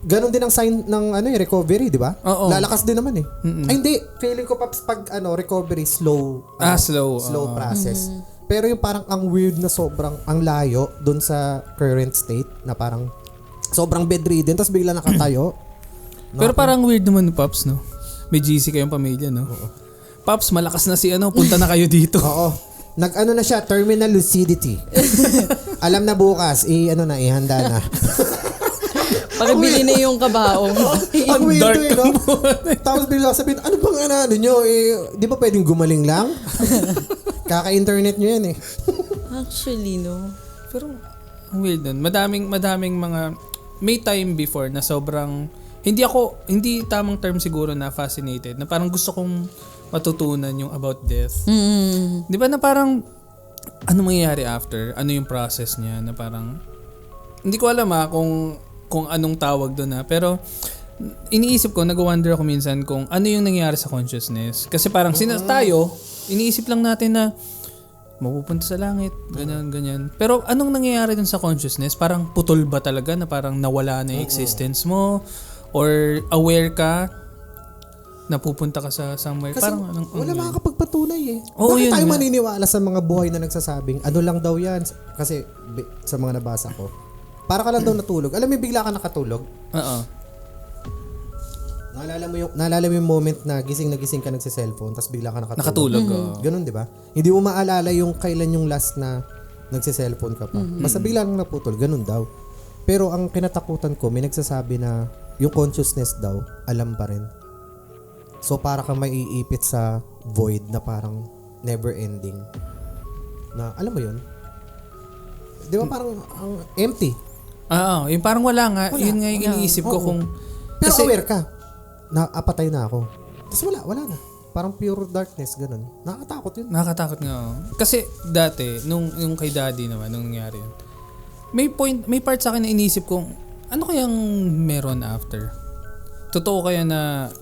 ganun din ang sign ng recovery, di ba? Oo. Lalakas din naman eh. Ay hindi, feeling ko pag recovery slow. Slow process. Pero yung parang ang weird na sobrang ang layo doon sa current state na parang sobrang bedridden, tapos bigla nakatayo. Pero parang weird naman, Pops, no? May GC kayong pamilya, no? Oo. Paps, malakas na si punta na kayo dito. Oo. Nag-ano na siya, terminal lucidity. Alam na bukas, ihanda na. Pakibili na yung kabaong. Ang weird dark to no? Tapos bigla sabihin, ano bang ano nyo? Di ba pwedeng gumaling lang? Kaka-internet nyo yan eh. Actually, no. Pero, ang weird nun. Madaming mga, may time before na sobrang, hindi tamang term siguro na fascinated, na parang gusto kong matutunan yung about death. Di ba na parang, ano mangyayari after? Ano yung process niya? Na parang, hindi ko alam kung anong tawag doon pero iniisip ko, nag-wonder ako minsan kung ano yung nangyayari sa consciousness. Kasi parang tayo, iniisip lang natin na mapupunta sa langit, ganyan. Pero anong nangyayari dun sa consciousness? Parang putol ba talaga na parang nawala na yung existence mo? Or aware ka na pupunta ka sa somewhere? Kasi parang wala makakapagpatunay eh. Oo, Bakit yun tayo nga. maniniwala sa mga buhay na nagsasabing, ano lang daw yan? Kasi sa mga nabasa ko, para ka lang daw natulog. Alam mo, bigla ka nakatulog. Oo. Naalala mo yung moment na gising ka nagse-cellphone tapos bigla ka nakatulog. Nakatulog. Ganun, di ba? Hindi mo maalala yung kailan yung last na nagse-cellphone ka pa. Basta bigla kang naputol. Ganun daw. Pero ang kinatakutan ko, may nagsasabi na yung consciousness daw, alam pa rin. So para kang maiipit sa void na parang never ending. Na, alam mo yun? Di ba parang ang empty? Yung parang wala nga. Wala. Yun nga yung iniisip ko Oo. kung... Pero kasi- aware ka. Apatay na ako. Tapos wala na. Parang pure darkness, ganun. Nakakatakot yun. Nakakatakot nga. Kasi dati, yung kay daddy naman, nung nangyari yun, may part sa akin na iniisip kong, ano kayang meron after? Totoo kaya na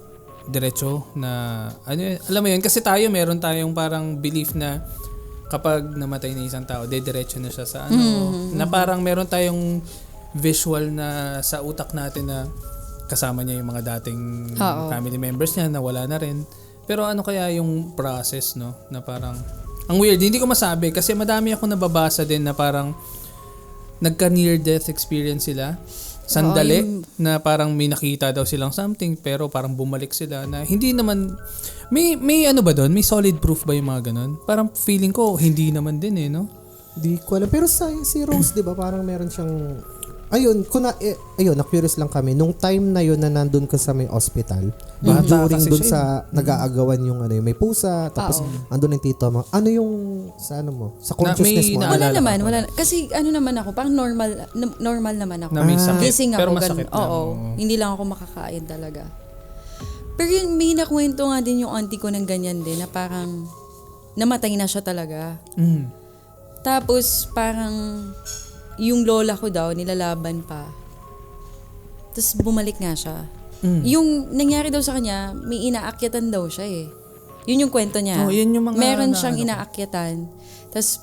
diretso na, alam mo yun, kasi meron tayong parang belief na kapag namatay na isang tao, diretso na siya sa na parang meron tayong visual na sa utak natin na kasama niya yung mga dating family members niya na wala na rin. Pero ano kaya yung process, no? Na parang, ang weird, hindi ko masabi kasi madami ako nababasa din na parang nagka-near death experience sila. Sandali na parang may nakita daw silang something pero parang bumalik sila na hindi naman, may ano ba doon? May solid proof ba yung mga ganun? Parang feeling ko hindi naman din no? Di ko alam. Pero si Rose, di ba, parang meron siyang... na-curious lang kami. Nung time na yun na nandun ka sa may hospital, during kasi dun siya sa nag-aagawan yung may pusa, tapos andun yung tito mo. Ano yung, sa consciousness mo? Wala Naalala naman, ko. wala. Kasi naman ako, parang normal naman ako. Na may sakit. Gising Pero ako, masakit ganun. lang. Oo. Hindi lang ako makakain talaga. Pero yun, may nakwento nga din yung auntie ko ng ganyan din, na parang namatay na siya talaga. Tapos parang yung lola ko daw, nilalaban pa. Tapos bumalik nga siya. Yung nangyari daw sa kanya, may inaakyatan daw siya eh. Yun yung kwento niya. Yun yung mga Meron siyang inaakyatan. Tapos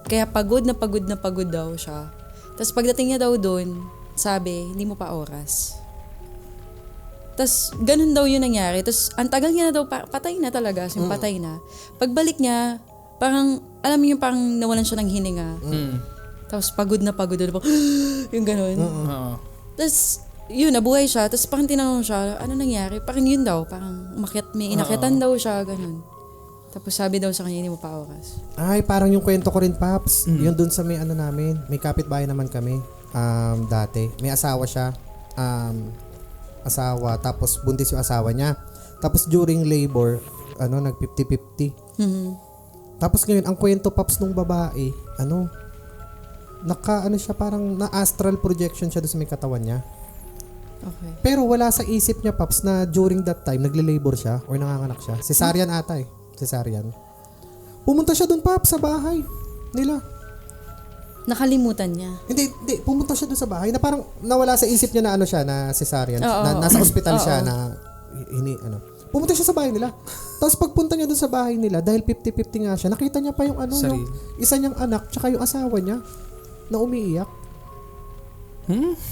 kaya pagod na pagod daw siya. Tapos pagdating niya daw doon, sabi, hindi mo pa oras. Tapos ganun daw yun nangyari. Tapos ang tagal niya na daw, patay na talaga. So, patay na. Pagbalik niya, parang, alam mo yung parang nawalan siya ng hininga. Tapos pagod na yung ganun. Tapos, yun, nabuhay siya. Tapos parang tinanong siya, ano nangyari? Parang yun daw, parang may inakyatan daw siya, ganun. Tapos sabi daw sa kanya, hindi mo pa oras. Ay, parang yung kwento ko rin, Paps. Yun dun sa may namin. May kapitbahay naman kami. Dati. May asawa siya. Tapos buntis yung asawa niya. Tapos during labor, nag 50-50. Tapos ngayon, ang kwento, Paps, nung babae, siya, parang na-astral projection siya doon sa may katawan niya. Okay. Pero wala sa isip niya, Paps, na during that time, nagle-labor siya or nanganganak siya. Cesarean ata eh. Cesarean. Pumunta siya doon, Paps, sa bahay nila. Nakalimutan niya. Hindi. Pumunta siya doon sa bahay na parang nawala sa isip niya na siya, na cesarean. Nasa ospital siya na Pumunta siya sa bahay nila. Tapos pagpunta niya doon sa bahay nila, dahil 50-50 nga siya, nakita niya pa yung yung isa niyang anak tsaka yung asawa niya na umiiyak.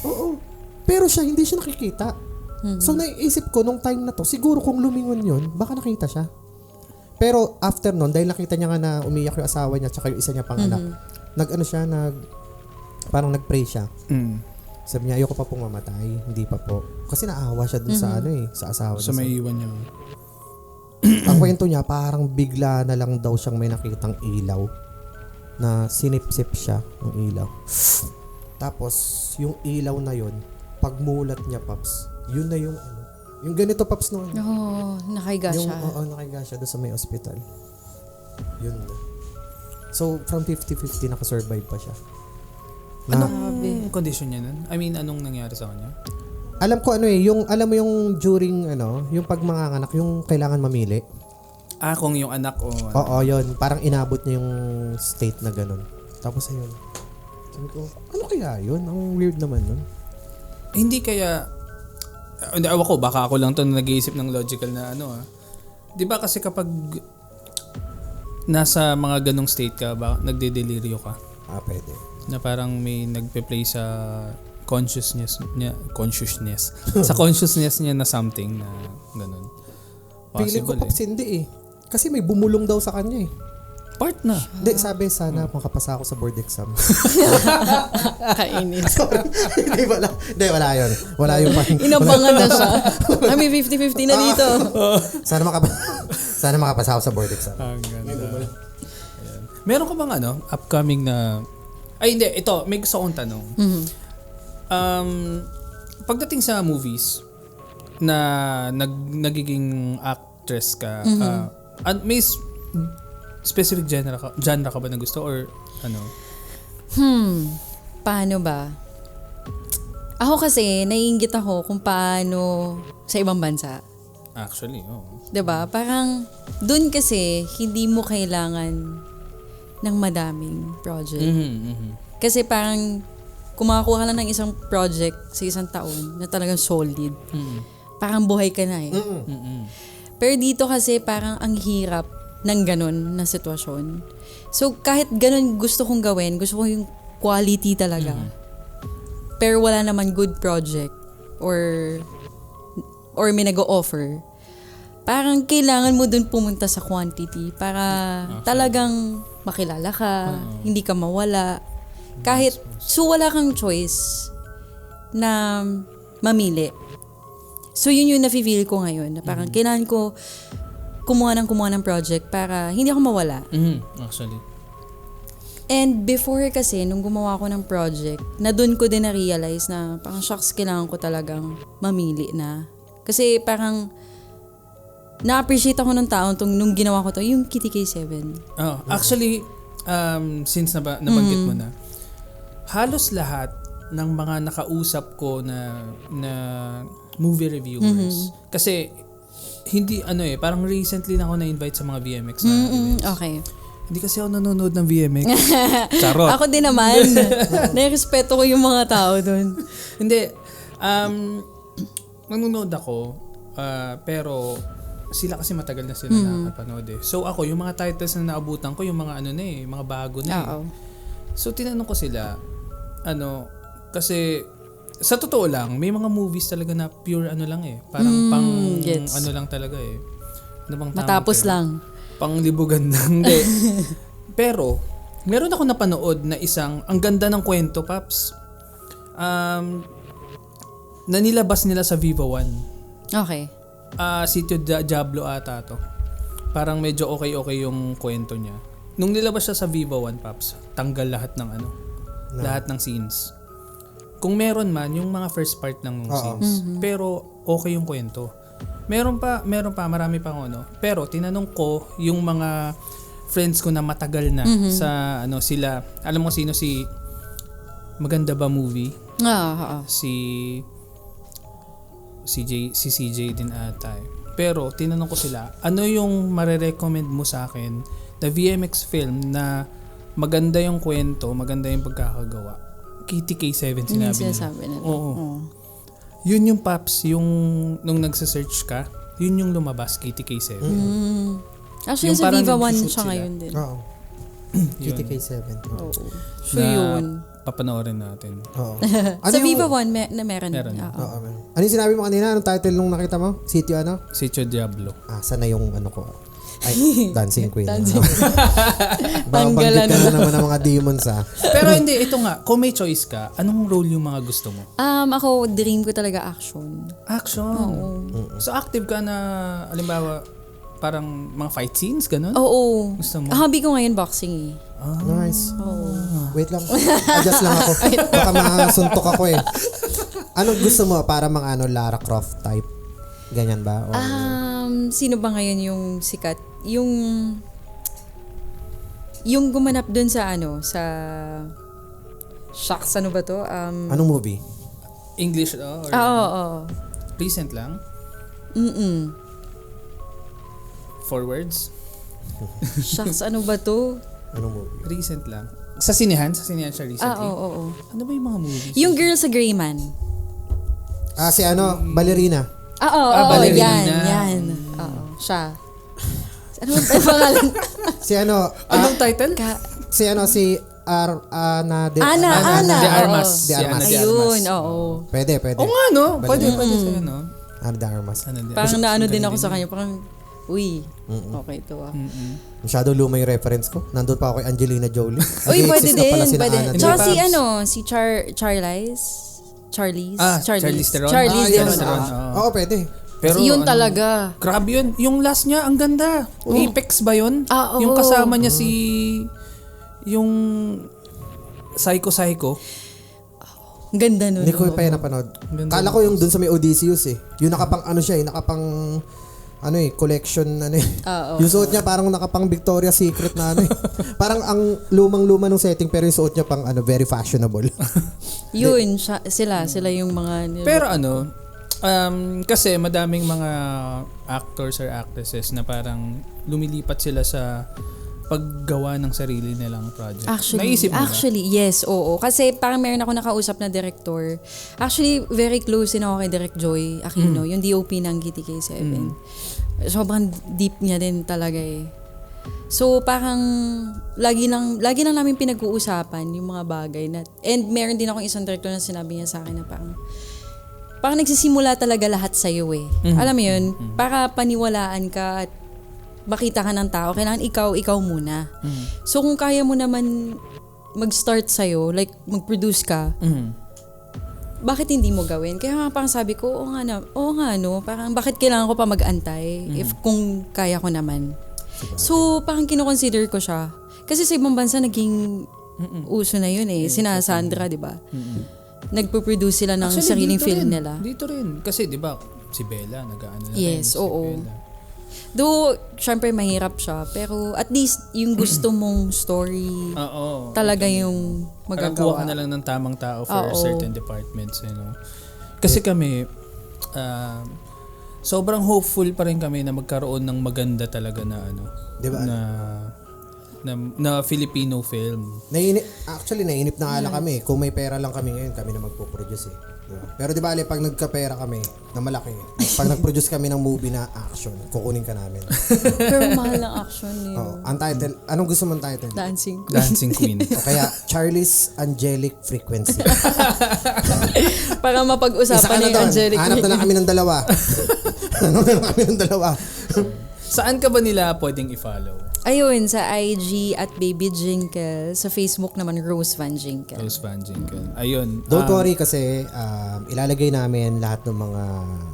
Oo. Pero siya, hindi siya nakikita. So naiisip ko, nung time na to, siguro kung lumingon yun, baka nakita siya. Pero after nun, dahil nakita niya nga na umiiyak yung asawa niya tsaka yung isa niya pang anak, parang nag-pray siya. Sabi niya, ayoko pa pong mamatay. Hindi pa po. Kasi naawa siya dun sa sa asawa niya. So may iwan niya. ang kwento niya, parang bigla na lang daw siyang may nakitang ilaw na sinipsip siya ng ilaw. Tapos, yung ilaw na yon pagmulat niya, Paps, yun na yung yung ganito, Paps, no? Nakahiga siya. Nakahiga siya doon sa may ospital. Yun na. So, from 50-50, nakasurvive pa siya. Anong condition niya nun? I mean, anong nangyari sa kanya? Alam ko alam mo yung during yung pag manganganak, yung kailangan mamili. Kung yung anak o Oo, yun. Parang inabot niya yung state na ganun. Tapos ayun. Sabi ko, ano kaya yun? Ang weird naman nun. Hindi kaya, hindi, awa ko, baka ako lang to na nag-iisip ng logical na Di ba kasi kapag nasa mga ganong state ka, nagde-deliryo ka? Pwede. Na parang may nagpe-play sa consciousness sa consciousness niya na something na ganun. Feeling ko, Possible Paps, hindi eh. Kasi may bumulong daw sa kanya eh. Part na. Hindi, sabi sana makapasa ako sa board exam. Kainis. Hindi, wala yun. Wala yung Inabangan na siya. Kami 50-50 na dito. Sana makapasa ako sa board exam. Ang ganda. Ayan. Meron ka bang upcoming na... Ay, hindi. Ito, may gusto kong tanong. Pagdating sa movies na nagiging actress ka, may specific genre ka ba na gusto or ano? Paano ba? Ako kasi, naiinggit ako kung paano sa ibang bansa. Actually, oo. 'Di ba? Parang dun kasi hindi mo kailangan ng madaming project. Kasi parang kung makakuha ka lang ng isang project sa isang taon na talagang solid, parang buhay ka na eh. Pero dito kasi parang ang hirap ng ganun na sitwasyon. So kahit ganun gusto kong gawin, gusto ko yung quality talaga. Pero wala naman good project or may nag-o-offer. Parang kailangan mo dun pumunta sa quantity para talagang makilala ka, hindi ka mawala. Kahit, so wala kang choice na mamili. So yun yung nafe-feel ko ngayon, na parang kailangan ko kumuha ng project para hindi ako mawala. Actually. And before kasi, nung gumawa ko ng project, na dun ko din na-realize na parang shocks, kailangan ko talagang mamili na. Kasi parang na-appreciate ako ng tao nung ginawa ko to, yung Kitty K7. Actually, since nabanggit mo na, halos lahat ng mga nakausap ko na movie reviewers, kasi hindi parang recently na ako na-invite sa mga VMX na events. Okay. Hindi kasi ako nanonood ng VMX. Charot. Ako din naman. Nairespeto ko yung mga tao doon. Hindi. Nanonood ako, pero sila kasi matagal na sila nakapanood eh. So ako, yung mga titles na naabutan ko, yung mga mga bago na So tinanong ko sila, kasi sa totoo lang, may mga movies talaga na pure lang eh. Parang lang talaga eh. Ano bang tamang Matapos term? lang. Panglibugan lang. Hindi. Pero, meron ako napanood na ang ganda ng kwento, Paps. Na nilabas nila sa Viva One. Okay. Sitio Diablo ata to. Parang medyo okay yung kwento niya. Nung nilabas siya sa Viva One, Paps, tanggal lahat ng lahat ng scenes. Kung meron man, yung mga first part ng scenes. Pero okay yung kwento. Meron pa, marami pang Pero tinanong ko yung mga friends ko na matagal na sa sila. Alam mo sino si Maganda Ba Movie? Si CJ din ata eh. Pero tinanong ko sila, ano yung marerecommend mo sa akin na VMX film na maganda yung kwento, maganda yung pagkakagawa? Kitty K7 sinabi nila. Oo. Yun yung Paps, yung nung nagsa-search ka, yun yung lumabas, Kitty K7. Actually, Yung sa parang Viva One nag-shoot siya sila. ngayon din. Oo. Kitty K7. Oo. So yun. Papanoorin natin. Oo. Sa Viva One, meron. Meron. Oo, man. Ano yung sinabi mo kanina? Anong title nung nakita mo? Sitio ano? Sitio Diablo. Sana yung ko. Ay, Dancing Queen. Dancing Tanggalan na naman ng mga demons Pero hindi, ito nga, kung may choice ka, anong role yung mga gusto mo? Ako, dream ko talaga action. Action. Oo. So active ka na, halimbawa, parang mga fight scenes, ganun? Oo. Gusto mo? Hobby ko ngayon boxing eh. Nice. Wait lang. Adjust lang ako. Baka masuntok ako eh. Anong gusto mo para mga Lara Croft type? Ganyan ba? Or... Sino ba ngayon yung sikat? Yung gumanap dun sa sa Shucks, ano ba to? Anong movie? English or Oo. recent lang? Forwards? Shucks, ano ba to? Anong movie? Recent lang. Sa sinehan siya recently. Oo. Ano ba yung mga movies? Yung Girl sa Grey Man. Si Ballerina. Oo, Ballerina. yan. Oo, siya. Ano ba yung pangalan? Anong title? Si Ana de De Armas. De Armas. Ayun, oo. Pwede. Oo nga, no? Pwede sa'yo, no? Ana de Armas. Parang naano din ako sa kanya. Parang, uy, okay to Masyado luma yung reference ko. Nandun pa ako kay Angelina Jolie. Uy, pwede Nag-exist na pala din. sina Pwede. Ana de Tsaka Armas. si Charlize. Charlize Theron. Charlize Yes, Theron. Oo, pwede. Pero Yun talaga. Grabe yun. Yung last niya, ang ganda. Apex ba yun? Oo. Yung kasama niya yung Psycho. Ang ganda nun. Hindi ko pa yan napanood. Kala ko yung dun sa may Odysseus eh. Yung nakapang collection Yung suot niya parang nakapang Victoria's Secret na Parang ang lumang-luma ng setting pero yung suot niya pang very fashionable. Yun, sila yung mga... Pero kasi madaming mga actors or actresses na parang lumilipat sila sa paggawa ng sarili nilang project. Naisip mo ba? Actually, yes, oo. Kasi parang meron ako nakausap na director. Actually, very close din ako kay Direk Joy Aquino, yung DOP ng GTK7. Sobrang deep niya din talaga eh. So, parang lagi lang namin pinag-uusapan yung mga bagay na, and meron din akong isang director na sinabi niya sa akin na parang nagsisimula talaga lahat sa'yo eh. Alam mo yun, para paniwalaan ka at makita ka ng tao, kailangan ikaw muna. So kung kaya mo naman mag-start sa'yo, like mag-produce ka, bakit hindi mo gawin? Kaya nga parang sabi ko, oo nga no, parang bakit kailangan ko pa mag-antay if kung kaya ko naman. So parang kinoconsider ko siya. Kasi sa ibang bansa naging uso na yun eh. Sina Sandra, di ba? Nagpo-produce sila ng sariling film nila. Dito rin. Kasi di ba si Bella, nag-aano na yes, rin. oo. Though, syempre mahirap siya. Pero at least yung gusto mong story talaga yung magagawa. Parang kuha ka na lang ng tamang tao for certain departments. Kasi kami, sobrang hopeful pa rin kami na magkaroon ng maganda talaga na diba? na Filipino film. Nainip na nga lang kami. Kung may pera lang kami ngayon, kami na magpo-produce eh. Diba? Pero di ba, pag nagka-pera kami na malaki, pag nag-produce kami ng movie na action, kukunin ka namin. Pero mahal ng action yun. Ang title, anong gusto mong title? Dancing Queen. O kaya, Charlie's Angelic Frequency. Para mapag-usapan na yung Angelic Hanap na lang kami ng dalawa. Saan ka ba nila pwedeng i-follow? Ayun, sa IG at Baby Jinkel. Sa Facebook naman, Rose Van Jinkel. Ayun. Don't worry kasi ilalagay namin lahat ng mga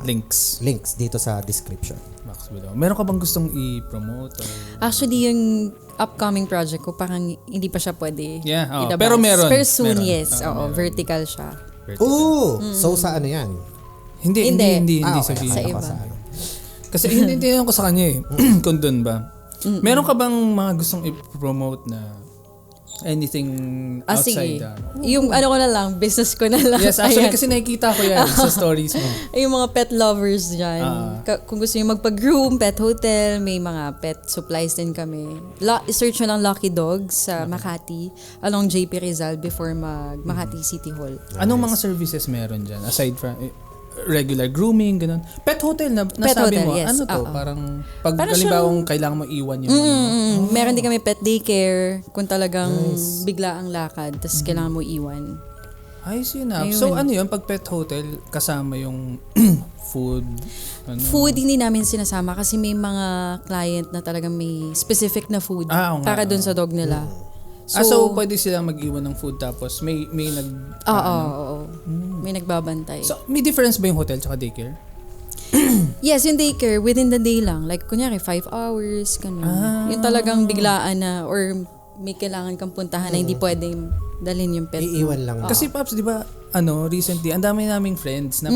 links dito sa description. Max below. Meron ka bang gustong i-promote? Actually, yung upcoming project ko, parang hindi pa siya pwede ilabas. Pero meron. Pero soon, meron. yes. Oo, vertical siya. So sa ano yan? Hindi sabihin. Sa iba. Kasi hindi ko sa kanya eh. Kung doon ba? Meron ka bang mga gustong i-promote na anything outside? Sige. Yung ko na lang, business ko na lang. Yes, actually kasi nakikita ko yan sa stories mo. Yung mga pet lovers dyan. Kung gusto nyo magpag-groom, pet hotel, may mga pet supplies din kami. Search nyo lang Lucky Dogs sa Makati, along JP Rizal before Makati City Hall. Anong mga services meron dyan? Aside from regular grooming, ganun. Pet hotel na nasabi hotel, mo. yes. Ano to? Parang pag halimbawang kailangan mo iwan yung Meron din kami pet daycare kung talagang bigla ang lakad tapos kailangan mo iwan. Ayos yun ah. So ano yun? Pag pet hotel, kasama yung food? Food hindi namin sinasama kasi may mga client na talagang may specific na food para dun sa dog nila. So pwede silang mag-iwan ng food tapos may Oo. May nagbabantay. So may difference ba yung hotel tsaka daycare? Yes, yung daycare, within the day lang. Like, kunyari, 5 hours, ganun. Yung talagang biglaan na, or may kailangan kang puntahan na hindi pwedeng dalhin yung pet. Iiwan lang. Kasi Paps, di ba, recently, ang dami naming friends na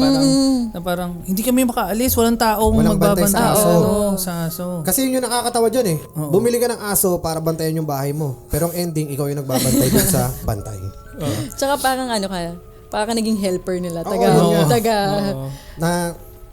parang hindi kami makaalis, walang taong Walang bantay magbabantay sa aso. sa aso. Kasi yun yung nakakatawa dyan eh. Bumili ka ng aso para bantayan yung bahay mo. Pero ang ending, ikaw yung nagbabantay dun sa bantay. Tsaka parang parang naging helper nila. Oo, yun nga. Na,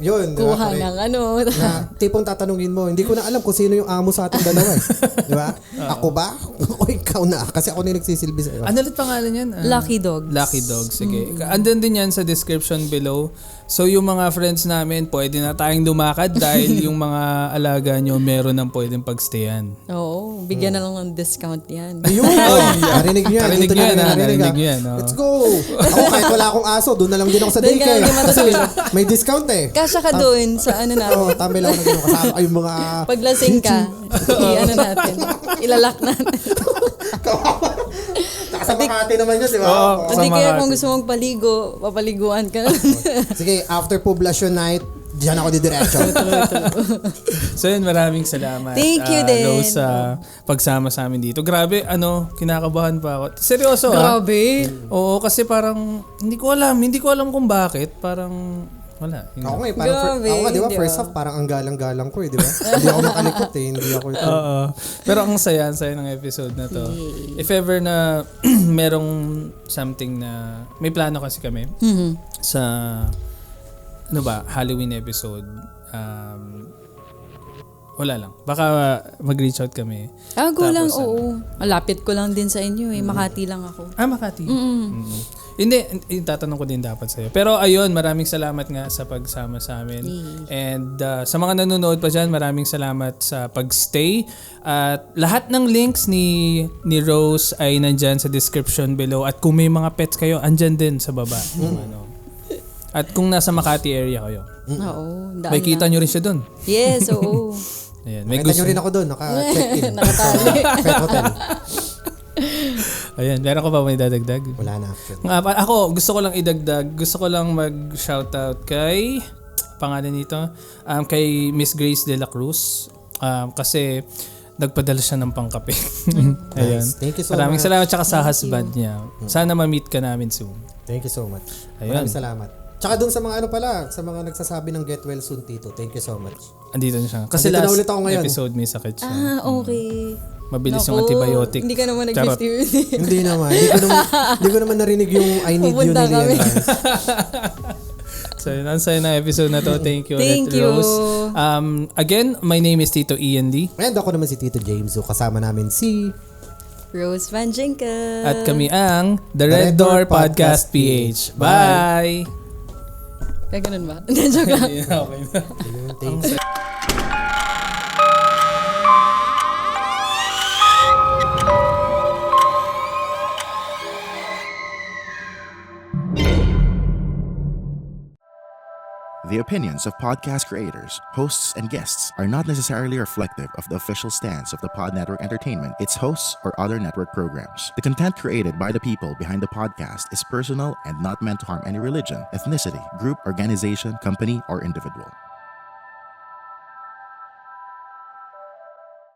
yun. di ba, Kuha pare? ng Na tipong tatanungin mo, hindi ko na alam kung sino yung amo sa ating dalawa eh. Di ba? Ako ba? O ikaw na? Kasi ako na yung nagsisilbi sa'yo. Ano ulit pangalan yan? Lucky Dogs. Lucky Dogs, sige. Andun din yan sa description below. So yung mga friends namin, pwede na tayong lumakad dahil yung mga alaga nyo meron ng pwedeng pagstayan. Oo, bigyan na lang ng discount yan. Ayun! Narinig nyo yan. Narinig Dito nyo yan, na narinig narinig nyo yan, oh. Let's go! Ako kahit wala akong aso, doon na lang din ako sa Doon ka daycare. lang din Kasi may discount eh. Kasya ka doon sa ano natin. Oo, tambay lang ako na gano'n. Kasama kayong mga... Paglasing ka, natin. Ilalak natin. Sa Makati naman yun, di ba? Oo. Oo. Hindi Sa kaya Makati. kung gusto mong paligo, papaliguan ka. Sige, after poblasyon night, diyan ako didiretso. So yun, maraming salamat. Thank you din. Rose, sa pagsama sa amin dito. Grabe, kinakabahan pa ako. Seryoso Grabe. Oo, kasi parang, hindi ko alam kung bakit. Parang, wala. Yun Ako nga. nga eh, parang Grabe, ako nga, di ba, hindi first half, parang ang galang-galang ko eh, di ba? Hindi ako makalikot eh, hindi ako ito. Oo. Pero ang saya ng episode na to. If ever na merong something na, may plano kasi kami sa, Halloween episode. Wala lang. Baka mag-reach out kami. Go lang, Tapos, oo. Malapit ko lang din sa inyo eh. Makati lang ako. Makati. Hindi, tatanong ko din dapat sa'yo. Pero ayun, maraming salamat nga sa pagsama sa amin. And sa mga nanonood pa dyan, maraming salamat sa pagstay. At lahat ng links ni Rose ay nandyan sa description below. At kung may mga pets kayo, andyan din sa baba. At kung nasa Makati area kayo, Oo. daan may kita lang. nyo rin siya dun. Yes, oo. Ayan, may Nakita nyo rin ako doon, naka-check-in. Nakatali. Pet hotel. Ayan, meron ko ba may dadagdag? Wala na actually. Ako, gusto ko lang idagdag. Gusto ko lang mag-shoutout kay, pangalan nito, kay Miss Grace de la Cruz. Kasi nagpadala siya ng pangkape. Ayan. Nice. Thank you so Maraming much. salamat tsaka sa husband niya. Sana ma-meet ka namin soon. Thank you so much. Ayun. Maraming salamat. Tsaka doon sa mga sa mga nagsasabi ng get well soon, Tito. Thank you so much. Andito na siya. Kasi Andito na last ulit ako ngayon. episode may sakit siya. Okay. Mabilis yung Naku, antibiotic. Hindi ka naman Charot. nag-50. Hindi naman. Hindi ko naman narinig yung I need you Pupunta ni Lian kami. Vance. So yun, ang saya na episode na to. Thank you Thank ulit, you. Rose. Again, my name is Tito Ian D. And ako naman si Tito James. So kasama namin si... Rose Van Jenka. At kami ang The Red Door Podcast PH. Bye! Kaya ganun ba? Joke lang. Okay na. Thank you. The opinions of podcast creators, hosts, and guests are not necessarily reflective of the official stance of the Pod Network Entertainment, its hosts, or other network programs. The content created by the people behind the podcast is personal and not meant to harm any religion, ethnicity, group, organization, company, or individual.